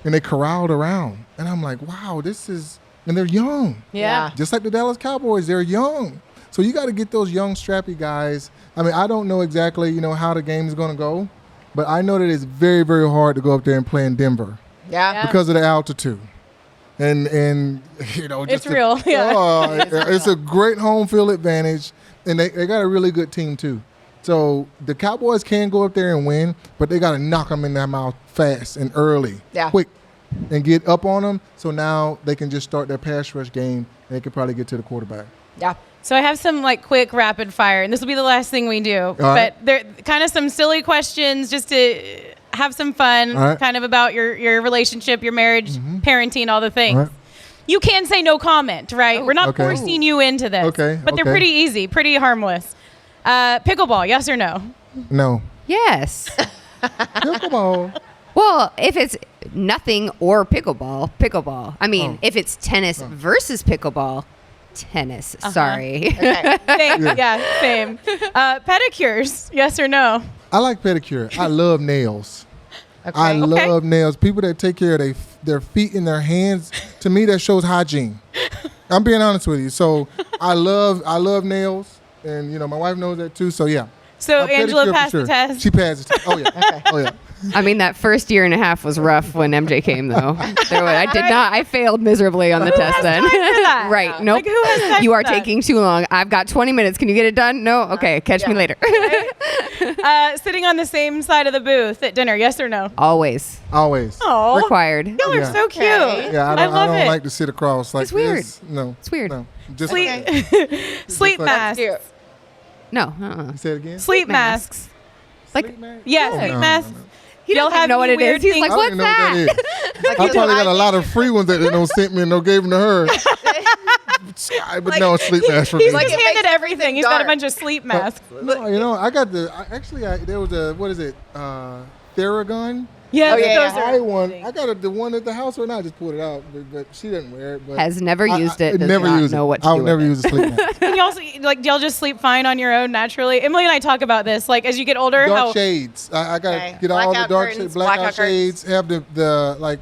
and they corralled around. And I'm like, wow, and they're young. Yeah. Just like the Dallas Cowboys, they're young. So you got to get those young, strappy guys. I mean, I don't know exactly, how the game is going to go, but I know that it's very, very hard to go up there and play in Denver. Yeah. Because of the altitude. And it's real. It's a great home field advantage, and they got a really good team too. So the Cowboys can go up there and win, but they got to knock them in their mouth fast and early, quick, and get up on them. So now they can just start their pass rush game, and they can probably get to the quarterback. Yeah. So I have some quick rapid fire, and this will be the last thing we do. But they're kind of some silly questions just to have some fun, kind of about your relationship, your marriage, parenting, all the things. You can say no comment, right? We're not forcing you into this. But they're pretty easy, pretty harmless. Pickleball, yes or no? No. Yes. Pickleball. Well, if it's nothing or pickleball. I mean, if it's tennis versus pickleball, tennis. Sorry. Okay. Same. Pedicures, yes or no? I like pedicure. I love nails. I love nails. People that take care of their feet and their hands, to me, that shows hygiene. I'm being honest with you. So I love nails. And, my wife knows that too. So, yeah. So Angela passed the test? She passed the test. Oh, yeah. Oh, yeah. I mean, that first year and a half was rough when MJ came, though. I failed miserably on the test then. Right. Nope. Who has time you for are that? taking too long. I've got 20 minutes. Can you get it done? No? Okay. Catch me later. Sitting on the same side of the booth at dinner, yes or no? Always. Oh, Required. y'all are so cute. Yeah, I love don't it. like to sit across like It's weird. this. No. It's weird. No. Just Sleep masks. No. Say it again. Sleep masks. Like, Sleep mask? Yeah, Oh, sleep no, masks. no, no. he Y'all doesn't have even know what any it is. weird He's things? like, I what's don't even know that? what that is. I probably got a lot of free ones that they don't sent me and no gave them to her. But no, sleep mask for me. He's Like, just it handed makes everything. He's got a dark. bunch of sleep masks. No, I got there was a, what is it, Theragun? Yeah, Oh, yeah, those yeah. are I one. I got the one at the house right now. I just pulled it out, but she doesn't wear it. But Has never used it. Does never not use know it. what to I'll do never with use a sleep mask. And you also do y'all just sleep fine on your own naturally? Emily and I talk about this. Like as you get older, Dark shades. I gotta get all the Blackout dark curtains, shades, blackout shades. Have the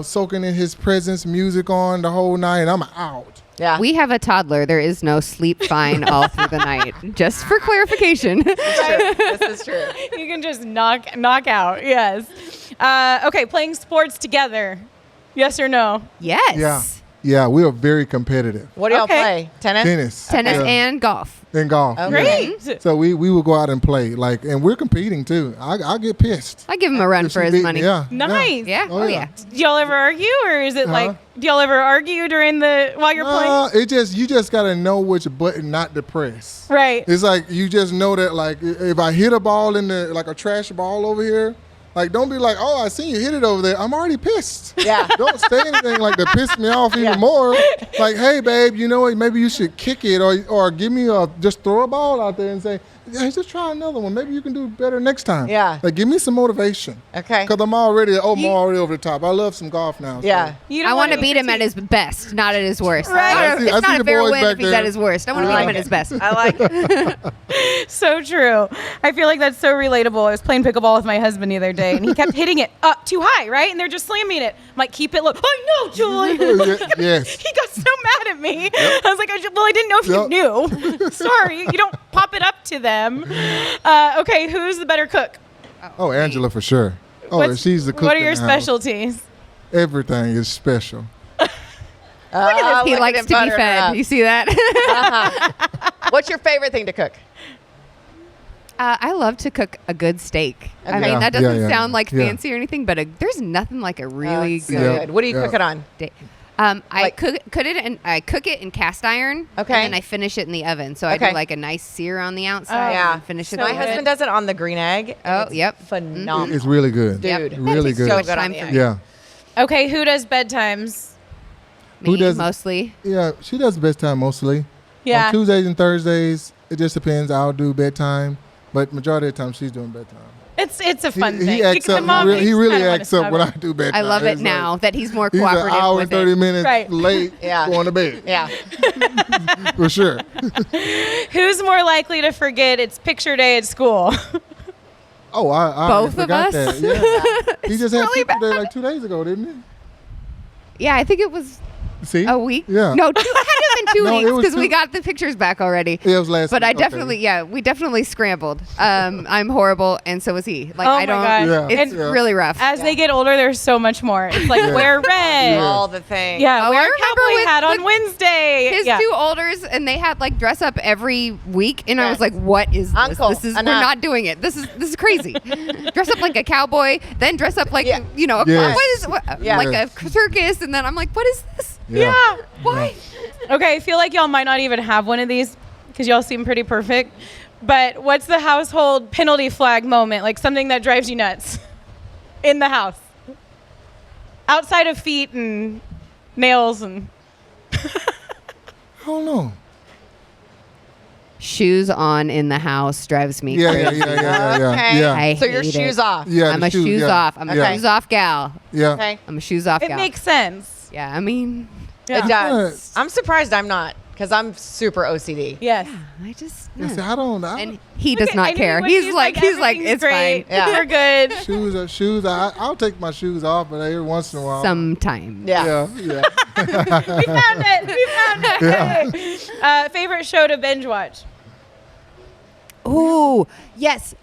soaking in his presence, music on the whole night, and I'm out. Yeah. We have a toddler. There is no sleep fine all through the night. Just for clarification. This is true. you can just knock out. Yes. Okay, playing sports together. Yes or no? Yes. Yeah, we are very competitive. What do y'all Okay. play? Tennis? Tennis Yeah. and golf. And golf. Okay. Great. So we will go out and play, and we're competing too. I'll get pissed. I give him a run If for she his beat- money. Yeah. Nice. Yeah. Oh, Oh, yeah. yeah. Do y'all ever argue, or is it like? Do y'all ever argue while you're playing? You just gotta know which button not to press. Right. It's like you just know that if I hit a ball in a trash ball over here, Like, don't be like, oh, I seen you hit it over there. I'm already pissed. Yeah. Don't say anything like to piss me off even Yeah. more. Like, hey, babe, you know what? Maybe you should kick it or give me just throw a ball out there and say, yeah, just try another one. Maybe you can do better next time. Yeah. Like, give me some motivation. Okay. Because I'm already over the top. I love some golf now. Yeah. You I don't want to wanna beat him at his best, not at his worst. Right. It's I see not the a fair boys win back if he's there. at his worst. I want to beat him at his best. I like it. So true. I feel like that's so relatable. I was playing pickleball with my husband the other day, and he kept hitting it up too high, right? And they're just slamming it. I'm like, keep it low. I know, Julie. Yes. He got so mad at me. I was like, I didn't know if you knew. Sorry, you don't pop it up to them. Okay, who's the better cook? Oh, Angela for sure. Oh, What's- she's the cook. What are in your the house. specialties? Everything is special. Look at this. He likes to be fed. You see that? What's your favorite thing to cook? I love to cook a good steak. I Okay. mean, that Yeah, doesn't yeah, sound like yeah. fancy or anything, but there's nothing like a really It's good so Yeah. good. What do you Yeah. cook it on? steak. I Like- cook it in cast iron. Okay. And then I finish it in the oven. So I Okay. do like a nice sear on the outside. Yeah. And finish it. So My in the oven. husband does it on the green egg. and Oh, it's yep. Phenomenal. It's really good. Dude. Yep. Really Takes good. so So much good on time the for egg. me. Yeah. Okay, who does bedtimes? Me, Who does- mostly. Yeah, she does bedtime mostly. Yeah. On Tuesdays and Thursdays, it just depends. I'll do bedtime, but majority of the time she's doing bedtime. It's a fun thing. He acts The up. mom He really kinda wanna acts up when I snuggle. do bedtime. I love it It's now like, that he's more he's cooperative an hour with and 30 it. minutes Right. late Yeah. going to bed. Yeah. For sure. Who's more likely to forget it's picture day at school? Oh, I Both of forgot us? that. Yeah. He just had really picture day bad. like 2 days ago, didn't he? Yeah, I think it was See? a week. Yeah. No, it had to have been 2 No, it weeks was because we 2 got the pictures back already. It was last But week. I Okay. definitely, we definitely scrambled. I'm horrible, and so was he. Like, Oh I my don't. God. Yeah. It's Yeah. really rough. As they get older, there's so much more. It's like Yeah. wear red. Yeah. All the things. Yeah, Oh, wear I a remember cowboy with- hat on with Wednesday. His yeah. two olders, and they had like dress up every week, and I was Yes. like, "What is this? Uncle, This is we're enough. not doing it. This is crazy. Dress up like a cowboy, then dress up like Yeah. a Yes. Yeah. like a circus, and then I'm like, what is this? Yeah. Why? Okay, I feel like y'all might not even have one of these because y'all seem pretty perfect. But what's the household penalty flag moment? Like something that drives you nuts in the house? Outside of feet and nails and I don't know. Shoes on in the house drives me Yeah, crazy. yeah. Okay. Yeah. I So your hate shoes it. off. Yeah, I'm the a shoes yeah. off. I'm a Yeah. shoes off gal. Yeah. Okay. I'm a shoes off it gal. makes sense. Yeah, I mean, It Yeah. does. I'm surprised I'm not because I'm super OCD. Yes. I just Yeah, see, I don't. and he does Okay, not and care. when He's like everything's it's great. fine. Yeah. We're good. shoes are shoes. I'll take my shoes off, but every once in a while. Sometimes. Yeah. Yeah. We found it. We found it. Favorite show to binge watch? Oh yes.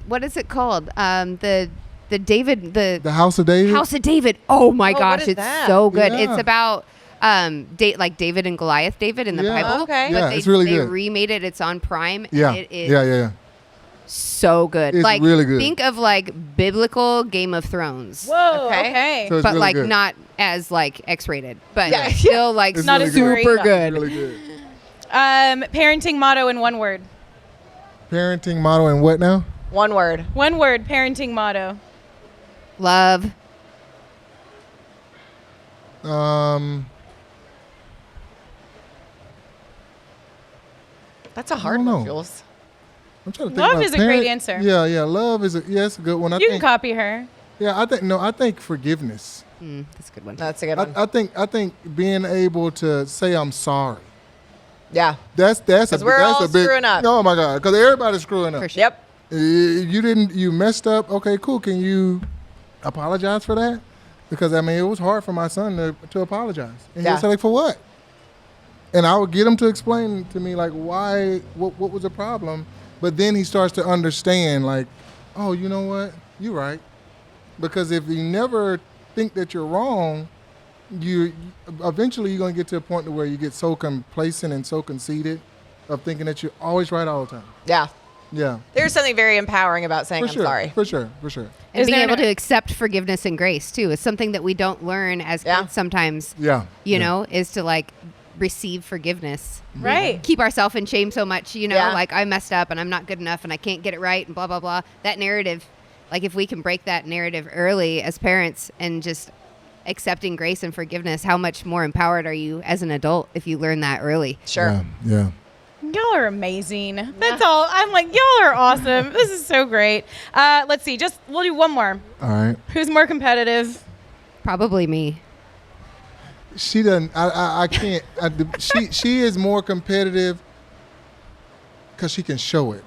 What is it called? The David The House of David. House of David. Oh my Oh, what gosh, is it's that? so good. Yeah. It's about like David and Goliath, David in the Yeah. Bible. Okay. Yeah, But it's really they good. remade it. It's on Prime. Yeah. It is Yeah. so good. It's like really good. think of like biblical Game of Thrones. Whoa. Okay. Okay. So it's But really like good. not as like X-rated, but Yeah. still like It's Not really as good. super gory. good. Really good. Parenting motto in one word. Parenting model and what now? One word. One word. Parenting motto. Love. That's a hard don't one, know. Jules. I'm trying to think. Love about is a great answer. Yeah. Love is it's a good one. I You can think. copy her. Yeah, I think forgiveness. That's a good one. That's a good one. I think being able to say I'm sorry. Yeah. That's a 'Cause we're all a big. screwing up. Oh my God, because everybody's screwing up. For sure. Yep. You messed up. Okay, cool. Can you apologize for that? Because I mean, it was hard for my son to apologize. And he Yeah. was like, for what? And I would get him to explain to me like why, what was the problem. But then he starts to understand like, oh, you know what? You're right. Because if you never think that you're wrong, you eventually you're gonna get to a point where you get so complacent and so conceited of thinking that you're always right all the time. Yeah. Yeah. There's something very empowering about saying For I'm sure. sorry. For sure. And Is being there able an- to accept forgiveness and grace too is something that we don't learn as Yeah. kids sometimes. Yeah. You Yeah. know, is to like receive forgiveness. Right. Keep ourselves in shame so much, you know, Yeah. like I messed up and I'm not good enough and I can't get it right and blah blah blah. That narrative like if we can break that narrative early as parents and just accepting grace and forgiveness, how much more empowered are you as an adult if you learn that early? Sure. Yeah. Y'all are amazing. That's all. I'm like, y'all are awesome. This is so great. Let's see. We'll do one more. All right. Who's more competitive? Probably me. She doesn't. I can't. She is more competitive because she can show it.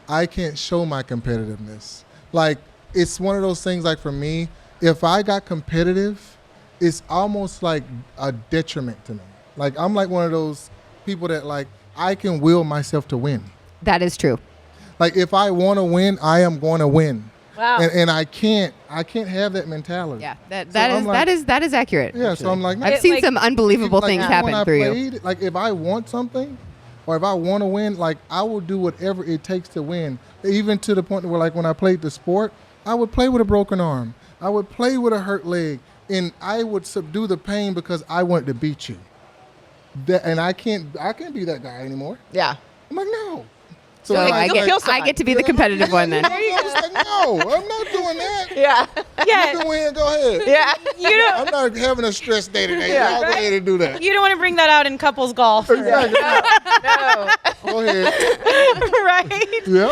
I can't show my competitiveness. Like, it's one of those things. Like, for me, if I got competitive, it's almost like a detriment to me. Like, I'm like one of those people that, like, I can will myself to win. That is true. Like, if I want to win, I am going to win. Wow. And I can't have that mentality. Yeah, So that is accurate. Yeah, so I'm like, I've seen some unbelievable things happen through you. Like, if I want something or if I want to win, like, I will do whatever it takes to win. Even to the point where, like, when I played the sport, I would play with a broken arm. I would play with a hurt leg. And I would subdue the pain because I wanted to beat you. And I can't be that guy anymore. Yeah. I'm like, no. So I get to be the competitive one then. I'm just like, no, I'm not doing that. Yeah. Yeah. You can win, go ahead. Yeah. You don't. I'm not having a stress day today. Yeah. Y'all go ahead and do that. You don't want to bring that out in couples golf, Exactly. No. Go ahead. right? Yep.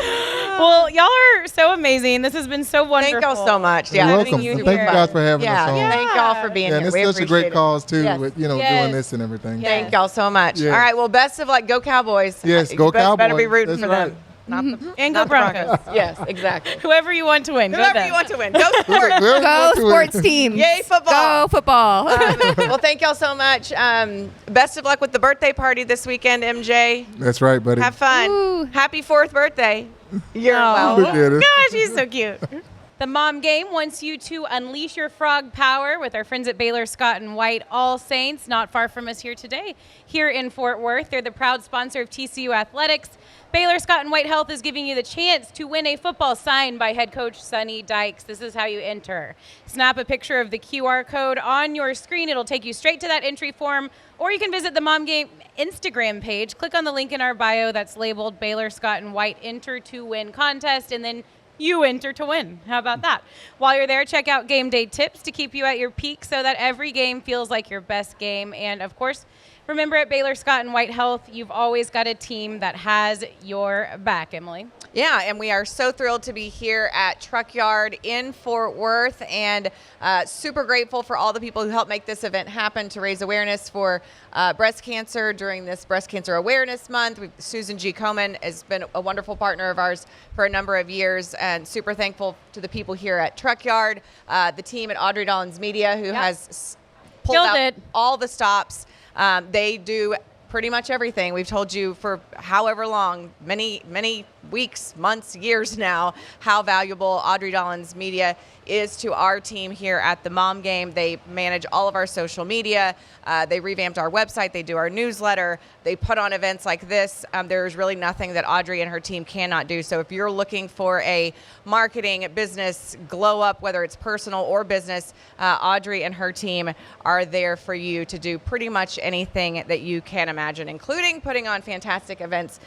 Well, y'all are so amazing. This has been so wonderful. Thank y'all so much. You're Yeah. welcome. you Thank you here. guys for having Yeah. us on. Thank y'all for being Yeah, here. and We it's such a appreciate great it. cause too, Yes. with Yes. doing this and everything. Yes. Thank y'all so much. Yeah. All right. Well, best of luck. Go Cowboys. Yes, You go better be Cowboys. rooting That's for them. right. Not the, And go not the Broncos. Yes, exactly. Whoever you want to win. Go Whoever them. you want to win. Go sports. Whoever Go wants to win. sports team. Yay, football. Go football. Well, thank y'all so much. Best of luck with the birthday party this weekend, MJ. That's right, buddy. Have fun. Ooh. Happy 4th birthday. You're Oh. Look at her. Gosh, she's so cute. The Mom Game wants you to unleash your frog power with our friends at Baylor Scott and White All Saints, not far from us here today, here in Fort Worth. They're the proud sponsor of TCU Athletics. Baylor Scott and White Health is giving you the chance to win a football signed by head coach Sonny Dykes. This is how you enter. Snap a picture of the QR code on your screen. It'll take you straight to that entry form, or you can visit the Mom Game Instagram page. Click on the link in our bio that's labeled Baylor Scott and White Enter to Win Contest, and then you enter to win. How about that? While you're there, check out game day tips to keep you at your peak so that every game feels like your best game. And of course, remember at Baylor Scott and White Health, you've always got a team that has your back, Emily. Yeah, and we are so thrilled to be here at Truck Yard in Fort Worth, and super grateful for all the people who helped make this event happen to raise awareness for breast cancer during this Breast Cancer Awareness Month. Susan G. Komen has been a wonderful partner of ours for a number of years, and super thankful to the people here at Truck Yard, the team at Audrey Dollins Media who has pulled Killed out it. all the stops. They do pretty much everything. We've told you for however long, many weeks, months, years now, how valuable Audrey Dollins Media is to our team here at the Mom Game. They manage all of our social media. They revamped our website. They do our newsletter. They put on events like this. There's really nothing that Audrey and her team cannot do. So if you're looking for a marketing, business glow up, whether it's personal or business, Audrey and her team are there for you to do pretty much anything that you can imagine, including putting on fantastic events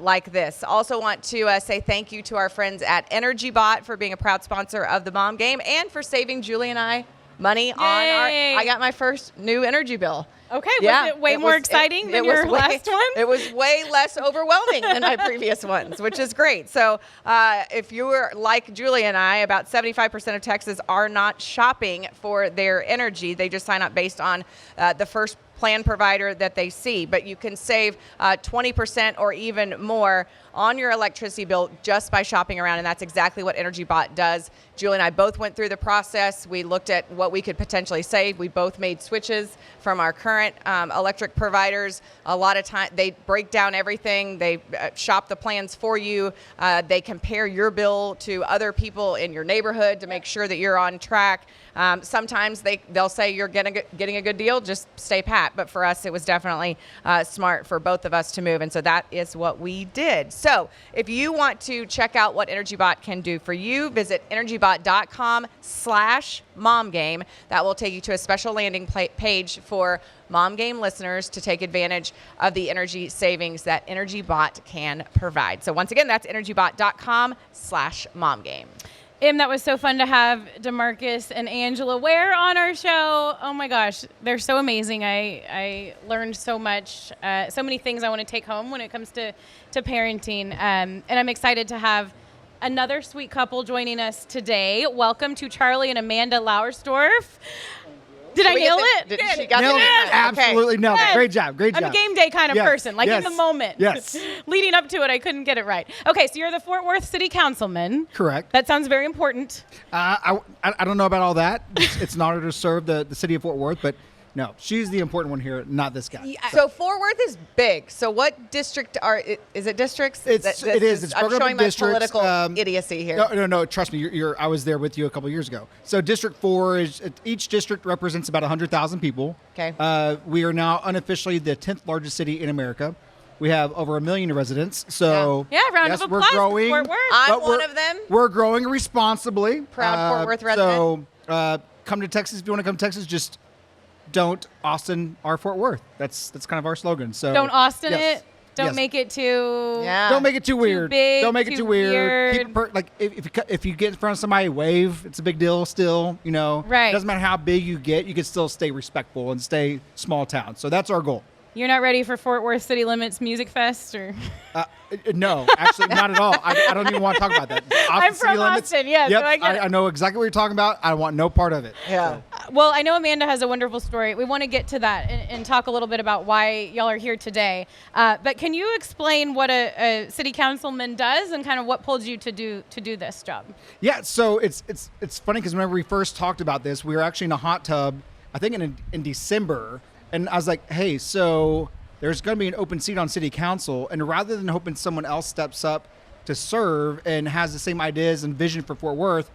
like this. Also want to say thank you to our friends at EnergyBot for being a proud sponsor of the Mom Game and for saving Julie and I money on our. Yay. I got my first new energy bill. Okay, Yeah, was it way it more was- exciting than it was your way- last one? It was way less overwhelming than my previous ones, which is great. So if you were like Julie and I, about 75% of Texas are not shopping for their energy. They just sign up based on the first plan provider that they see. But you can save 20% or even more on your electricity bill just by shopping around, and that's exactly what EnergyBot does. Julie and I both went through the process. We looked at what we could potentially save. We both made switches from our current electric providers. A lot of time they break down everything. They shop the plans for you. They compare your bill to other people in your neighborhood to make sure that you're on track. Sometimes they'll say you're getting a good deal, just stay pat. But for us, it was definitely smart for both of us to move. And so that is what we did. So if you want to check out what EnergyBot can do for you, visit energybot.com/momgame. That will take you to a special landing page for Mom Game listeners to take advantage of the energy savings that EnergyBot can provide. So once again, that's energybot.com/momgame. That was so fun to have DeMarcus and Angela Ware on our show. Oh my gosh, they're so amazing. I learned so much, so many things I want to take home when it comes to parenting. And I'm excited to have another sweet couple joining us today. Welcome to Charlie and Amanda Lauersdorf. Did I nail it? Did she got Nailed the it. name? Absolutely nailed it. Great job. Great job. I'm a game day kind of Yes. person, like Yes. in the moment. Yes. Leading up to it, I couldn't get it right. Okay, so you're the Fort Worth City Councilman. Correct. That sounds very important. I don't know about all that. It's an honor to serve the city of Fort Worth, but no, she's the important one here, not this guy. So Fort Worth is big. So what district is it districts? It is. It's I'm broken up showing in my districts. political idiocy here. No. Trust me. I was there with you a couple years ago. So District 4 is each district represents about 100,000 people. Okay. We are now unofficially the 10th largest city in America. We have over 1 million residents. So Yeah, round yes, of we're applause for growing. Fort Worth. I'm but one we're- of them. We're growing responsibly. Proud Fort Worth resident. So come to Texas if you want to come to Texas. Just don't Austin our Fort Worth. That's kind of our slogan. So Don't Austin yes. it. Don't Yes. make it too. Yeah. Don't make it too weird. big, Don't make it too too weird. weird. Keep it like if you get in front of somebody, wave. It's a big deal still. You know. Right. Doesn't matter how big you get, you can still stay respectful and stay small town. So that's our goal. You're not ready for Fort Worth City Limits Music Fest, or? No, actually, not at all. I don't even want to talk about that. I'm City from limits. Austin, yeah, so Yep, I get it. I know exactly what you're talking about. I want no part of it. Yeah. Well, I know Amanda has a wonderful story. We want to get to that and talk a little bit about why y'all are here today. But can you explain what a city councilman does and kind of what pulled you to do this job? Yeah, so it's funny because whenever we first talked about this, we were actually in a hot tub, I think in December, and I was like, hey, so there's going to be an open seat on city council, and rather than hoping someone else steps up to serve and has the same ideas and vision for Fort Worth,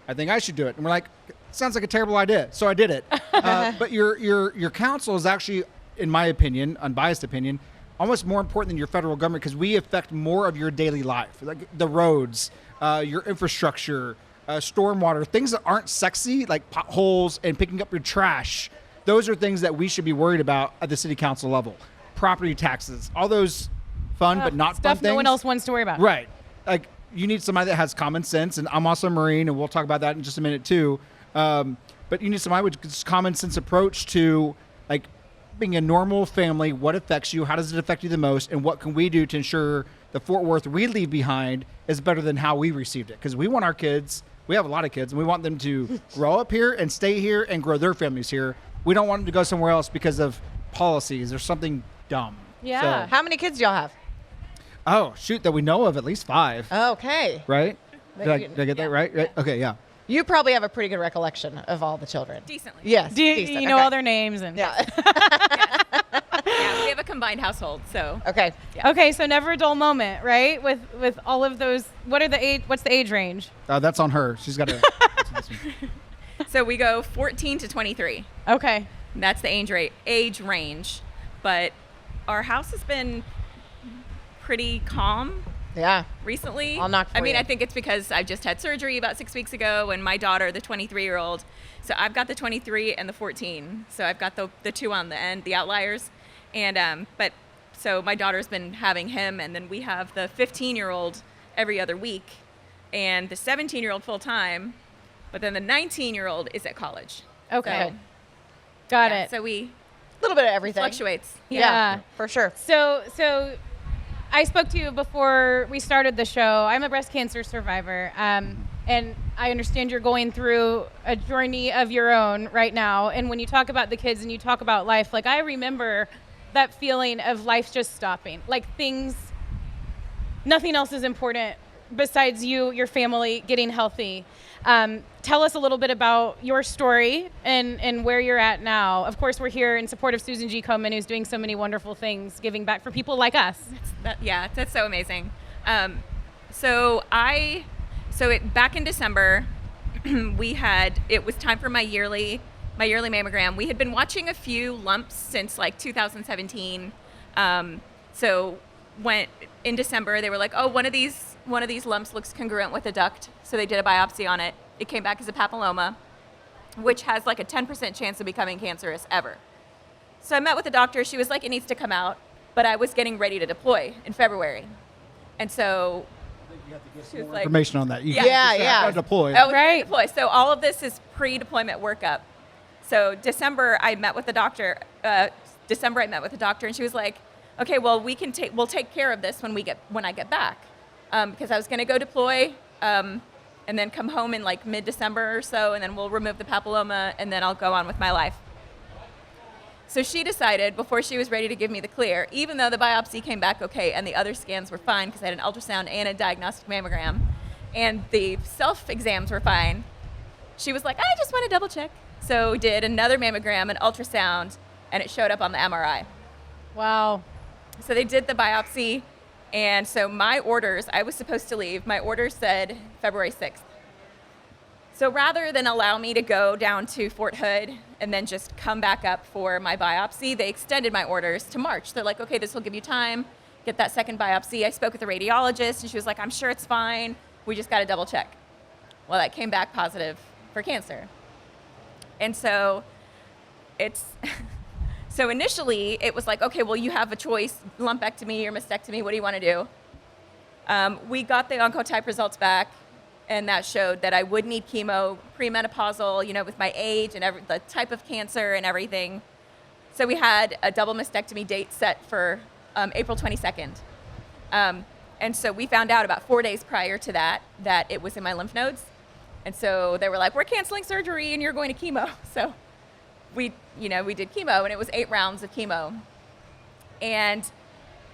I think I should do it. And we're like, sounds like a terrible idea, so I did it. But your council is actually, in my opinion, unbiased opinion, almost more important than your federal government because we affect more of your daily life, like the roads, your infrastructure, stormwater, things that aren't sexy, like potholes and picking up your trash. Those are things that we should be worried about at the city council level. Property taxes, all those fun but not fun Stuff things. no one else wants to worry about. Right. Like you need somebody that has common sense, and I'm also a Marine, and we'll talk about that in just a minute too. But you need somebody with just common sense approach to like being a normal family. What affects you? How does it affect you the most? And what can we do to ensure the Fort Worth we leave behind is better than how we received it? Because we want our kids. We have a lot of kids, and we want them to grow up here and stay here and grow their families here. We don't want them to go somewhere else because of policies or something dumb. Yeah. How many kids do y'all have? Oh, shoot, that we know of at least 5. Okay. Right? Did I get that right? Okay, yeah. You probably have a pretty good recollection of all the children. Decently. Yes. Do you, decent. you know Okay. all their names? And Yeah. Yeah, we have a combined household, so. Okay. Okay, so never a dull moment, right? With all of those. What's the age range? That's on her. She's got to. So we go 14 to 23. Okay. That's the age range. But our house has been pretty calm Yeah. recently. I'll knock for I mean, you. I think it's because I just had surgery about 6 weeks ago, and my daughter, the 23-year-old. So I've got the 23 and the 14. So I've got the two on the end, the outliers. And so my daughter's been having him, and then we have the 15-year-old every other week, and the 17-year-old full time. But then the 19-year-old is at college. Okay. So, Got yeah, it. So we A little bit of everything. fluctuates. Yeah. For sure. So I spoke to you before we started the show. I'm a breast cancer survivor, and I understand you're going through a journey of your own right now. And when you talk about the kids and you talk about life, like I remember that feeling of life just stopping. Like nothing else is important besides you, your family, getting healthy. Tell us a little bit about your story and where you're at now. Of course, we're here in support of Susan G. Komen, who's doing so many wonderful things, giving back for people like us. That's so amazing. Back in December, it was time for my yearly mammogram. We had been watching a few lumps since like 2017. So when in December they were like, oh, one of these lumps looks congruent with a duct. So they did a biopsy on it. It came back as a papilloma, which has like a 10% chance of becoming cancerous ever. So I met with the doctor. She was like, it needs to come out. But I was getting ready to deploy in February. And so She was More like, information on that. You Yeah. can't Yeah, just say, yeah. "I've got to deploy. Oh, Right. deploy. So all of this is pre-deployment workup. So December, I met with the doctor. December, I met with the doctor, and she was like, "Okay, well, we'll take care of this when I get back," because I was going to go deploy, and then come home in like mid-December or so, and then we'll remove the papilloma, and then I'll go on with my life. So she decided before she was ready to give me the clear, even though the biopsy came back okay and the other scans were fine because I had an ultrasound and a diagnostic mammogram, and the self-exams were fine, she was like, I just want to double check. So we did another mammogram, an ultrasound, and it showed up on the MRI. Wow. So they did the biopsy, and so my orders, I was supposed to leave, my orders said February 6th. So rather than allow me to go down to Fort Hood and then just come back up for my biopsy, they extended my orders to March. They're like, okay, this will give you time, get that second biopsy. I spoke with the radiologist, and she was like, I'm sure it's fine. We just got to double check. Well, that came back positive for cancer. And so so initially it was like, okay, well, you have a choice, lumpectomy or mastectomy. What do you want to do? We got the oncotype results back, and that showed that I would need chemo, premenopausal, with my age and the type of cancer and everything. So we had a double mastectomy date set for April 22nd. And so we found out about 4 days prior to that it was in my lymph nodes. And so they were like, we're canceling surgery and you're going to chemo. So we did chemo, and it was 8 rounds of chemo. And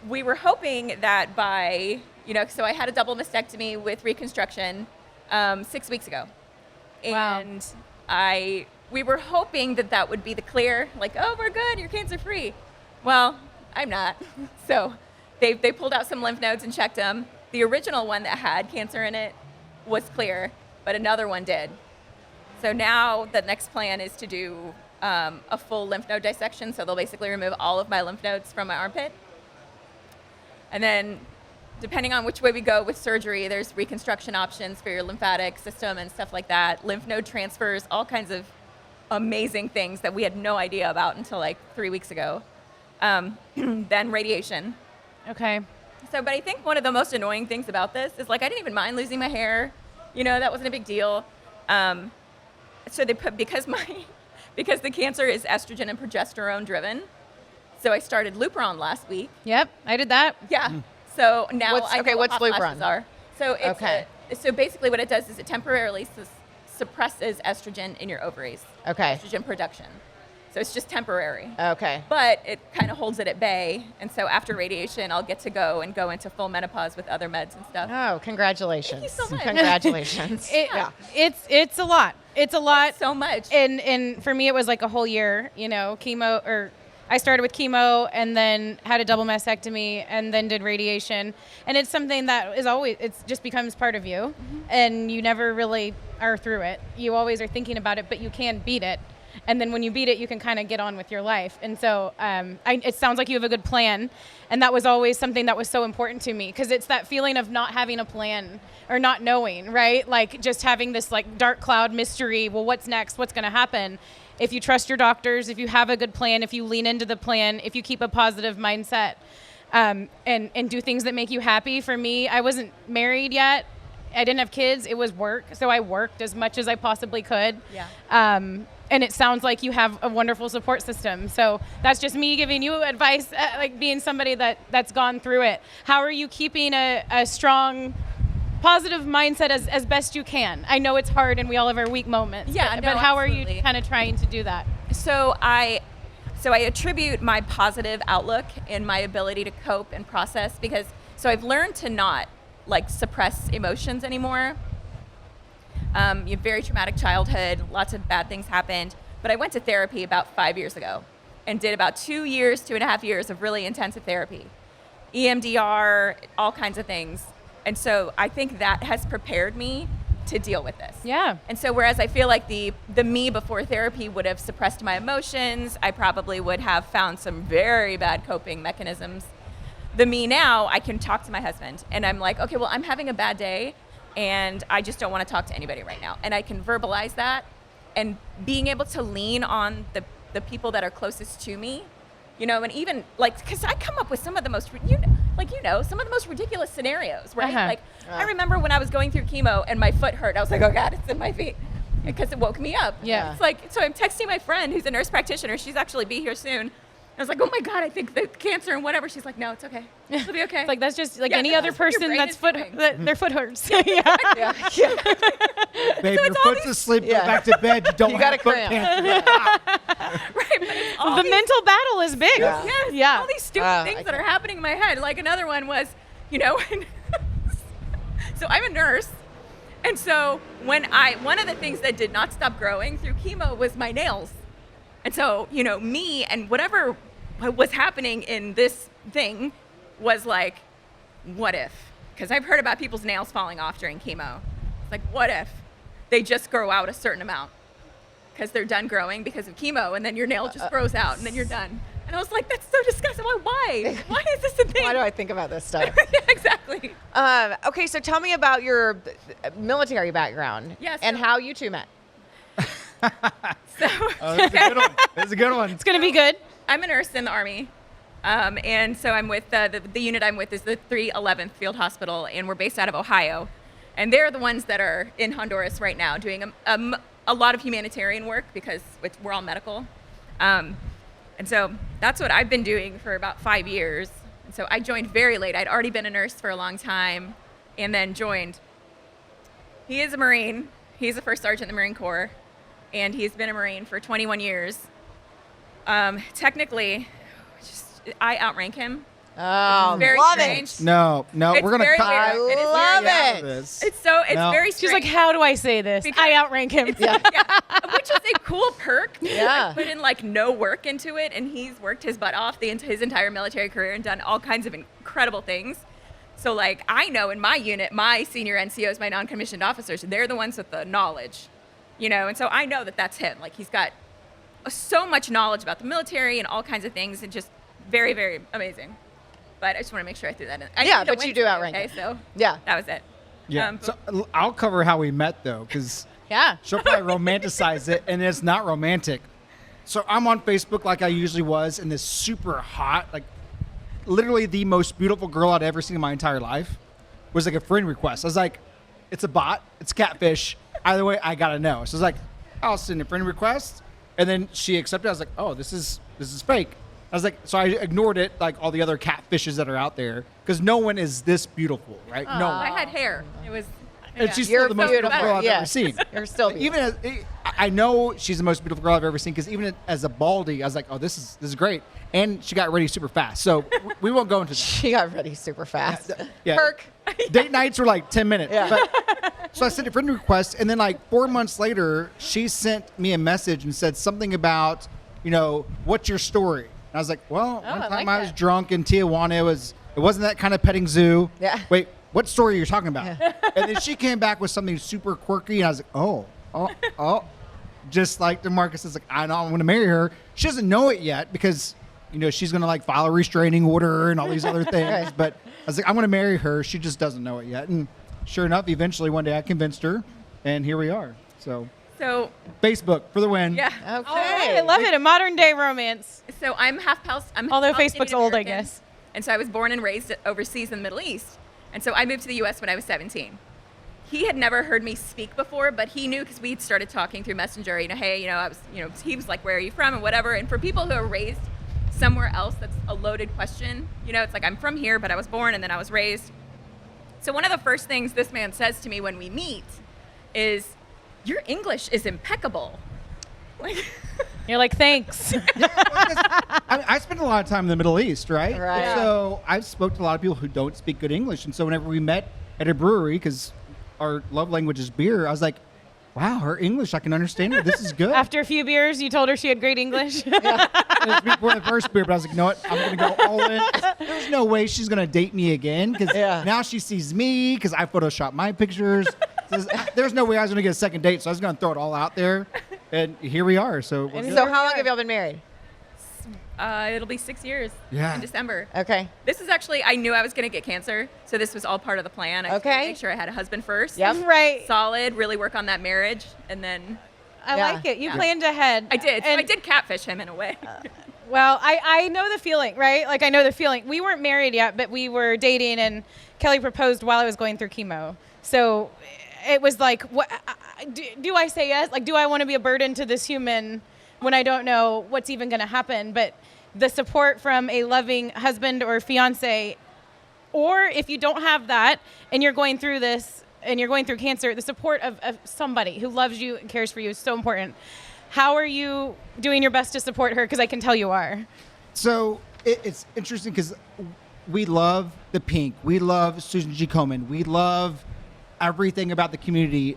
we were hoping that by, so I had a double mastectomy with reconstruction 6 weeks ago. Wow. And we were hoping that would be the clear, like, oh, we're good, you're cancer free. Well, I'm not. So they pulled out some lymph nodes and checked them. The original one that had cancer in it was clear, but another one did. So now the next plan is to do a full lymph node dissection. So they'll basically remove all of my lymph nodes from my armpit. And then depending on which way we go with surgery, there's reconstruction options for your lymphatic system and stuff like that, lymph node transfers, all kinds of amazing things that we had no idea about until like 3 weeks ago. Then radiation. Okay. So, but I think one of the most annoying things about this is, like, I didn't even mind losing my hair. That wasn't a big deal. So they put, because the cancer is estrogen and progesterone driven. So I started Lupron last week. Yep, I did that. Yeah. So now What's I know what Lupron? hot flashes are. So it's Okay. so basically what it does is it temporarily suppresses estrogen in your ovaries. Okay. Estrogen production. So it's just temporary. Okay. But it kind of holds it at bay. And so after radiation, I'll get to go into full menopause with other meds and stuff. Oh, congratulations. Thank you so much. Congratulations. Yeah. It's a lot. It's a lot. So much. And for me, it was like a whole year, chemo, or I started with chemo and then had a double mastectomy and then did radiation. And it's something that is always, it just becomes part of you. And you never really are through it. You always are thinking about it, but you can't beat it. And then when you beat it, you can kind of get on with your life. And so it sounds like you have a good plan. And that was always something that was so important to me, because it's that feeling of not having a plan or not knowing, right? Like just having this like dark cloud mystery. Well, what's next? What's going to happen? If you trust your doctors, if you have a good plan, if you lean into the plan, if you keep a positive mindset and do things that make you happy. For me, I wasn't married yet. I didn't have kids. It was work. So I worked as much as I possibly could. Yeah. And it sounds like you have a wonderful support system. So that's just me giving you advice, like being somebody that's gone through it. How are you keeping a strong, positive mindset as best you can? I know it's hard and we all have our weak moments. Yeah, but how are absolutely. you kind of trying to do that? So I attribute my positive outlook and my ability to cope and process so I've learned to not like suppress emotions anymore. You have very traumatic childhood, lots of bad things happened, but I went to therapy about 5 years ago and did about 2.5 years of really intensive therapy, EMDR, all kinds of things. And so I think that has prepared me to deal with this. Yeah. And so whereas I feel like the me before therapy would have suppressed my emotions, I probably would have found some very bad coping mechanisms. The me now, I can talk to my husband and I'm like, okay, well, I'm having a bad day and I just don't want to talk to anybody right now. And I can verbalize that, and being able to lean on the people that are closest to me, and even like, because I come up with some of the most, like, some of the most ridiculous scenarios, right? Uh-huh. Like, I remember when I was going through chemo and my foot hurt. I was like, oh God, it's in my feet. Because it woke me up. Yeah. It's like, so I'm texting my friend who's a nurse practitioner. She's actually be here soon. I was like, oh my God, I think the cancer and whatever. She's like, no, it's okay. It'll be okay. It's like that's just like Yeah, any that's other just your person brain that's is doing. their foot hurts. Babe, your foot's asleep. Go back to bed. You don't got have a foot cramp. cancer. Right, but it's all The these- mental battle is big. Yes, Yeah. all these stupid things that are happening in my head. Like another one was, so I'm a nurse. And so one of the things that did not stop growing through chemo was my nails. And so, me and whatever was happening in this thing was like, what if? Because I've heard about people's nails falling off during chemo. It's like, what if they just grow out a certain amount? Because they're done growing because of chemo, and then your nail just grows out, and then you're done. And I was like, that's so disgusting. Why? Why is this a thing? Why do I think about this stuff? Yeah, exactly. Okay, so tell me about your military background Yeah, and so- how you two met. Oh, that's a good one. That's a good one. It's gonna be good. I'm a nurse in the Army. And so I'm with the unit I'm with is the 311th Field Hospital, and we're based out of Ohio. And they're the ones that are in Honduras right now doing a lot of humanitarian work because we're all medical. And so that's what I've been doing for about 5 years. And so I joined very late. I'd already been a nurse for a long time and then joined. He is a Marine. He's a first sergeant in the Marine Corps, and he's been a Marine for 21 years. Technically, I outrank him. Oh, Very love strange. it. No, It's we're gonna very cut. weird. I It is love very it. weird. This. It's No. very She's strange. like, how do I say this? Because- I outrank him. Yeah. Which is a cool perk. Yeah. I put in like no work into it, and he's worked his butt off his entire military career and done all kinds of incredible things. So like I know in my unit, my senior NCOs, my non-commissioned officers, they're the ones with the knowledge, and so I know that that's him. Like he's got so much knowledge about the military and all kinds of things, and just very, very amazing. But I just want to make sure I threw that in. I Yeah, need to but win you do today, outrank okay? him. So Yeah. that was it. Yeah. But- So I'll cover how we met though, because Yeah. she'll probably romanticize it, and it's not romantic. So I'm on Facebook like I usually was, and this super hot, like literally the most beautiful girl I'd ever seen in my entire life was like a friend request. I was like, it's a bot, it's catfish. Either way, I gotta know. So I was like, I'll send a friend request, and then she accepted. I was like, oh, this is fake. I was like, so I ignored it, like all the other catfishes that are out there, because no one is this beautiful, right? No I one. had hair. It was. And yeah. she's You're still the most beautiful beautiful, girl I've yes. ever seen. You're still Even I know she's the most beautiful girl I've ever seen, because even as a baldy, I was like, oh, this is great. And she got ready super fast. So we won't go into that. She got ready super fast. Yeah. Perk. Date nights were like 10 minutes. Yeah. But, so I sent a friend request, and then like 4 months later, she sent me a message and said something about, what's your story? And I was like, well, one I time like I was that. drunk in Tijuana. It wasn't that kind of petting zoo. Yeah. Wait, what story are you talking about? And then she came back with something super quirky, and I was like, oh. Just like DeMarcus is like, I know I'm going to marry her. She doesn't know it yet because, she's going to like file a restraining order and all these other things. Right. But I was like, I'm going to marry her. She just doesn't know it yet. And sure enough, eventually one day I convinced her, and here we are. So Facebook for the win. Yeah. Okay. All right, I love it. A modern day romance. So I'm half Although Palestinian Facebook's old, I American, guess. And so I was born and raised overseas in the Middle East. And so I moved to the U.S. when I was 17. He had never heard me speak before, but he knew because we'd started talking through Messenger. Hey, I was, he was like, where are you from and whatever. And for people who are raised somewhere else, that's a loaded question. It's like I'm from here, but I was born and then I was raised. So one of the first things this man says to me when we meet is, "Your English is impeccable." Like. You're like, thanks. I spent a lot of time in the Middle East, right? Right. And so I've spoke to a lot of people who don't speak good English. And so whenever we met at a brewery, because our love language is beer, I was like, wow, her English, I can understand her. This is good. After a few beers, you told her she had great English. It was before the first beer, but I was like, you know what? I'm going to go all in. There's no way she's going to date me again, because now she sees me because I Photoshop my pictures. There's no way I was going to get a second date, so I was going to throw it all out there. And here we are. So, we're good. So how long have y'all been married? It'll be 6 years in December. Okay. This is actually, I knew I was going to get cancer, so this was all part of the plan. I was gonna Okay. make sure I had a husband first. Yep. Right. Solid, really work on that marriage, and then I Yeah. like it. You Yeah. planned ahead. I did. So And I did catfish him in a way. Well, I know the feeling, right? Like, I know the feeling. We weren't married yet, but we were dating, and Kelly proposed while I was going through chemo. So it was like, what do I say yes? Like, do I want to be a burden to this human when I don't know what's even going to happen? But the support from a loving husband or fiance, or if you don't have that and you're going through this and you're going through cancer, the support of somebody who loves you and cares for you is so important. How are you doing your best to support her? Because I can tell you are. So it's interesting because we love the Pink. We love Susan G. Komen. We love everything about the community.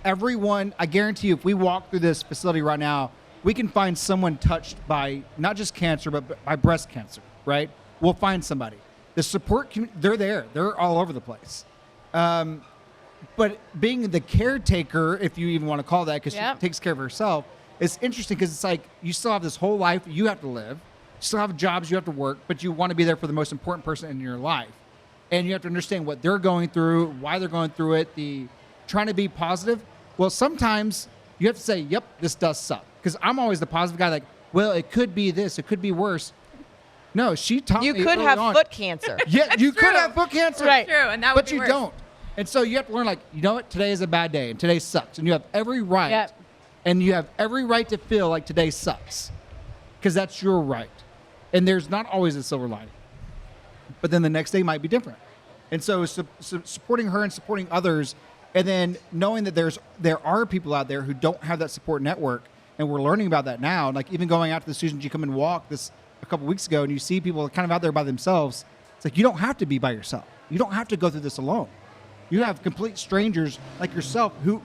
Everyone, I guarantee you, if we walk through this facility right now, we can find someone touched by not just cancer, but by breast cancer, right? We'll find somebody. The support, they're there. They're all over the place. But being the caretaker, if you even want to call that, because she takes care of herself, it's interesting because it's like you still have this whole life you have to live. You still have jobs you have to work, but you want to be there for the most important person in your life. And you have to understand what they're going through, why they're going through it, the trying to be positive. Well, sometimes you have to say, yep, this does suck. Because I'm always the positive guy, like, well, it could be this, it could be worse. No, she taught me You could early have on. foot cancer. Yeah, you could true. have foot cancer. Right. True, and that would But be you worse. don't. And so you have to learn, like, you know what? Today is a bad day, and today sucks. And you have every right. Yep. And you have every right to feel like today sucks. Because that's your right. And there's not always a silver lining. But then the next day might be different. And so supporting her and supporting others, and then knowing that there are people out there who don't have that support network, and we're learning about that now. Like, even going out to the Susan G. Komen walk a couple weeks ago, and you see people kind of out there by themselves. It's like, you don't have to be by yourself. You don't have to go through this alone. You have complete strangers like yourself who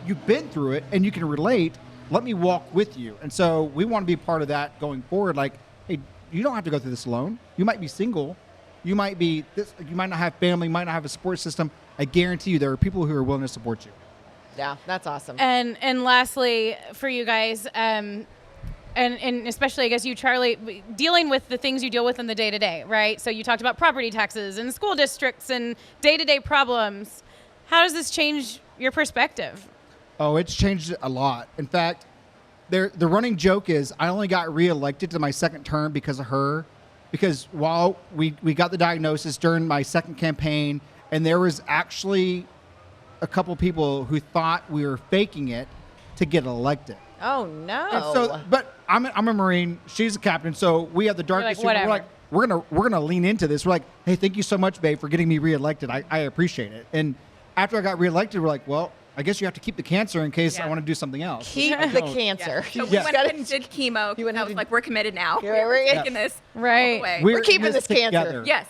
you've been through it, and you can relate. Let me walk with you. And so we want to be part of that going forward. Like, hey, you don't have to go through this alone. You might be single. You might not have family, might not have a support system. I guarantee you there are people who are willing to support you. Yeah, that's awesome. And lastly, for you guys, and especially, I guess, you, Charlie, dealing with the things you deal with in the day-to-day, right? So you talked about property taxes and school districts and day-to-day problems. How does this change your perspective? Oh, it's changed a lot. In fact, the running joke is I only got reelected to my second term because of her. Because while we got the diagnosis during my second campaign, and there was actually a couple people who thought we were faking it to get elected. Oh no! And so, but I'm a Marine. She's a captain. So we have the darkest like, humor. We're like, we're gonna lean into this. We're like, hey, thank you so much, babe, for getting me reelected. I appreciate it. And after I got reelected, we're like, well, I guess you have to keep the cancer in case I want to do something else. Keep the cancer. So we went ahead and did chemo. You went I ahead was and- like, we're committed now. Yeah, We're we're- taking this Right. all the way. We're keeping in this cancer. together. Yes.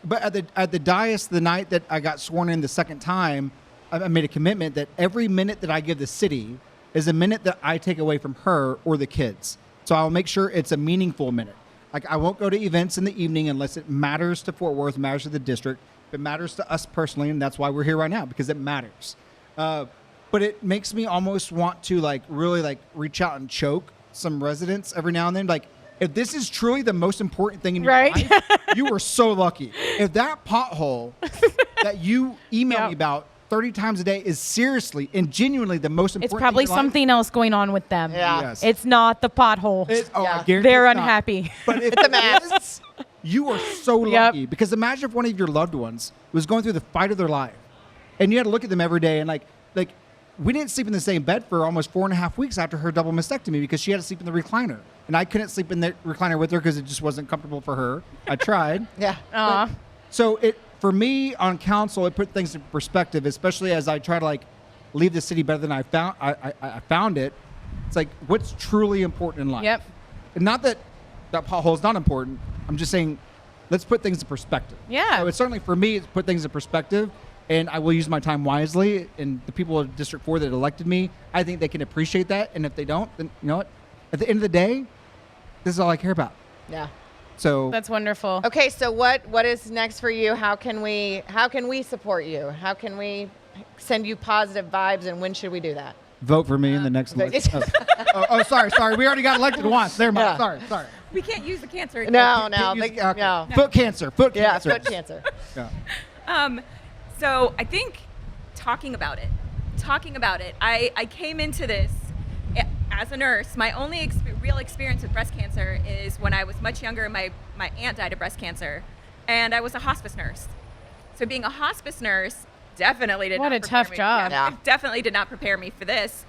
But at the dais the night that I got sworn in the second time, I made a commitment that every minute that I give the city is a minute that I take away from her or the kids. So I'll make sure it's a meaningful minute. Like, I won't go to events in the evening unless it matters to Fort Worth, matters to the district. It matters to us personally, and that's why we're here right now, because it matters. But it makes me almost want to really reach out and choke some residents every now and then. Like, if this is truly the most important thing in your Right. life, you are so lucky. If that pothole that you email me about 30 times a day is seriously and genuinely the most important It's probably thing in your life, something else going on with them. Yeah. Yes. It's not the pothole. I Yeah. guarantee They're it's not. unhappy. But if It's a it mess. is, you are so Yep. lucky. Because imagine if one of your loved ones was going through the fight of their life, and you had to look at them every day, and like we didn't sleep in the same bed for almost 4.5 weeks after her double mastectomy because she had to sleep in the recliner, and I couldn't sleep in the recliner with her because it just wasn't comfortable for her. I tried. Yeah. Aw. So for me on council, it put things in perspective, especially as I try to leave the city better than I found it. It's like, what's truly important in life. Yep. And not that pothole is not important. I'm just saying, let's put things in perspective. Yeah. So it's certainly for me, it's put things in perspective, and I will use my time wisely. And the people of District 4 that elected me, I think they can appreciate that. And if they don't, then you know what? At the end of the day, this is all I care about. Yeah. So That's wonderful. Okay, so what is next for you? How can we support you? How can we send you positive vibes, and when should we do that? vote for me in the next election. Sorry. We already got elected once. Never mind. Yeah. Sorry. We can't use the cancer. No. Okay. Foot cancer. Yeah, foot cancer. Yeah. So I think talking about it. I came into this as a nurse. My only real experience with breast cancer is when I was much younger, my aunt died of breast cancer, and I was a hospice nurse. So being a hospice nurse definitely did not What a prepare tough me. job. Yeah, Yeah. it definitely did not prepare me for this.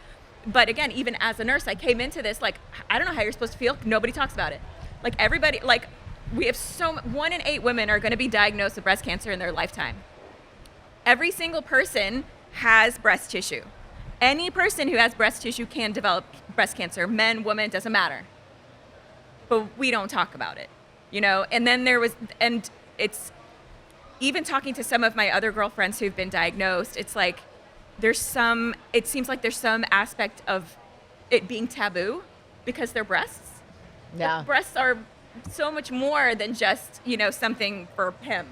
But again, even as a nurse, I came into this like, I don't know how you're supposed to feel. Nobody talks about it. Like everybody, like we have 1 in 8 women are going to be diagnosed with breast cancer in their lifetime. Every single person has breast tissue. Any person who has breast tissue can develop breast cancer. Men, women, doesn't matter. But we don't talk about it, you know? And then and it's, even talking to some of my other girlfriends who've been diagnosed, it's like, it seems like there's some aspect of it being taboo because they're breasts. Yeah. But breasts are so much more than just, you know, something for him.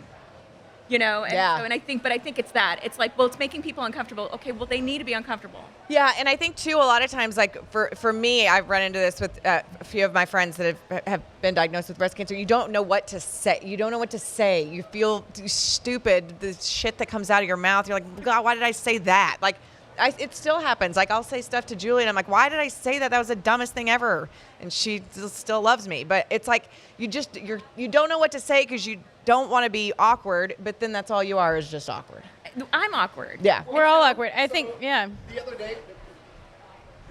You know, and Yeah. so, and I think it's that. It's like, well, it's making people uncomfortable. Okay, well, they need to be uncomfortable. Yeah, and I think too, a lot of times, like for me, I've run into this with a few of my friends that have been diagnosed with breast cancer. You don't know what to say. You don't know what to say. You feel stupid. The shit that comes out of your mouth. You're like, God, why did I say that? Like, it still happens. Like, I'll say stuff to Julie, and I'm like, why did I say that? That was the dumbest thing ever. And she still loves me. But it's like you don't know what to say because you don't want to be awkward. But then that's all you are, is just awkward. I'm awkward. Yeah. We're all awkward. I think, yeah. The other day,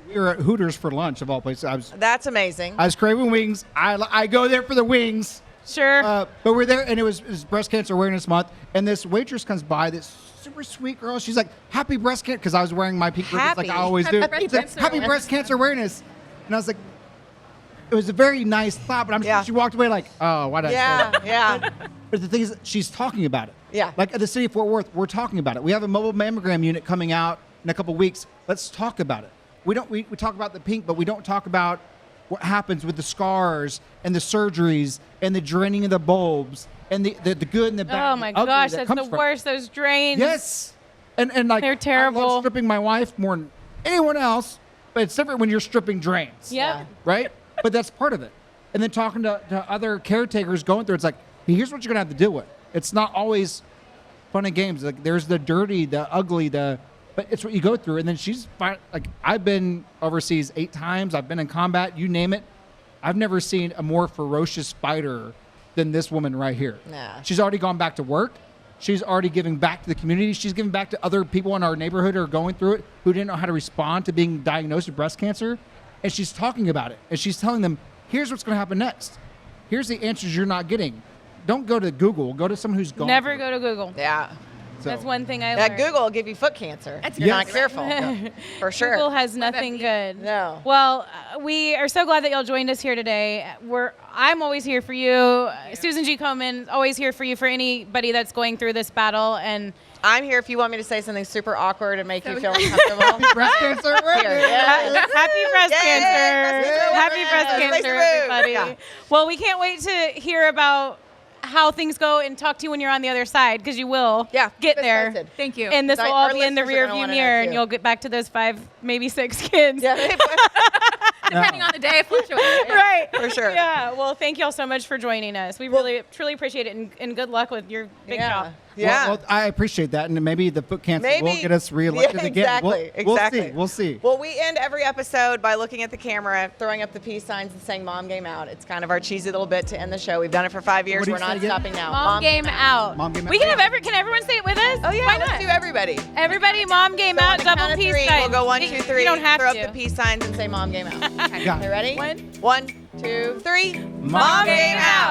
we were at Hooters for lunch, of all places. That's amazing. I was craving wings. I go there for the wings. Sure. But we're there, and it was Breast Cancer Awareness Month, and this waitress comes by, this super sweet girl. She's like, happy breast cancer, because I was wearing my pink ribbons like I Happy. always do. Happy She's like, breast happy cancer breast cancer awareness. And I was like, it was a very nice thought, but I'm Yeah. sure she walked away like, oh, why did I say Yeah, that? yeah. But the thing is, she's talking about it. Yeah. Like at the city of Fort Worth, we're talking about it. We have a mobile mammogram unit coming out in a couple weeks. Let's talk about it. We talk about the pink, but we don't talk about what happens with the scars and the surgeries and the draining of the bulbs and the good and the bad. Oh my and the ugly gosh, that that's comes the from it. worst. Those drains. Yes. And like They're I terrible. love stripping my wife more than anyone else, but it's different when you're stripping drains. Yep. Right? But that's part of it. And then talking to other caretakers going through, it's like, here's what you're gonna have to deal with. It's not always fun and games. Like there's the dirty, the ugly, but it's what you go through. And then she's fine. Like I've been overseas 8 times. I've been in combat. You name it. I've never seen a more ferocious fighter than this woman right here. Yeah. She's already gone back to work. She's already giving back to the community. She's giving back to other people in our neighborhood who are going through it, who didn't know how to respond to being diagnosed with breast cancer. And she's talking about it. And she's telling them, here's what's going to happen next. Here's the answers you're not getting. Don't go to Google. Go to someone who's gone. Never through it. go to Google. Yeah. So- That's one thing I That learned. Google will give you foot cancer. That's if you're not exactly careful. For sure. Google has nothing good. No. Well, we are so glad that y'all joined us here today. I'm always here for you. Susan G. Komen, always here for you for anybody that's going through this battle. And I'm here if you want me to say something super awkward and make you feel uncomfortable. Breast cancer. Here, yeah. happy breast Yay, cancer. breast cancer. Happy breast Let's make cancer, some moves. everybody. Yeah. Well, we can't wait to hear about how things go and talk to you when you're on the other side, because you will Yeah, get keep us there. posted. Thank you. And this will all Our be in the listeners are rear gonna view wanna know mirror, and too. you'll get back to those 5, maybe 6 kids. Yeah. Depending on the day, it fluctuates. Right. For sure. Yeah. Well, thank y'all so much for joining us. We really, truly appreciate it, and good luck with your big job. Yeah. Well, I appreciate that, and maybe the foot cancer Maybe won't get us reelected yeah, again. Exactly. Exactly. We'll see. Well, we end every episode by looking at the camera, throwing up the peace signs, and saying "Mom Game Out." It's kind of our cheesy little bit to end the show. We've done it for 5 years. What do you We're say not again? stopping now. Mom game out. Mom game We out. can have can everyone say it with us? Oh yeah. Why Let's not? do everybody. Everybody, mom game So on out, the double count of peace 3, signs. we'll go 1, 2, 3. You don't have throw to. up the peace signs and say "Mom Game Out." Got it. You ready? 1, 1, 2, 3. Mom Game Out.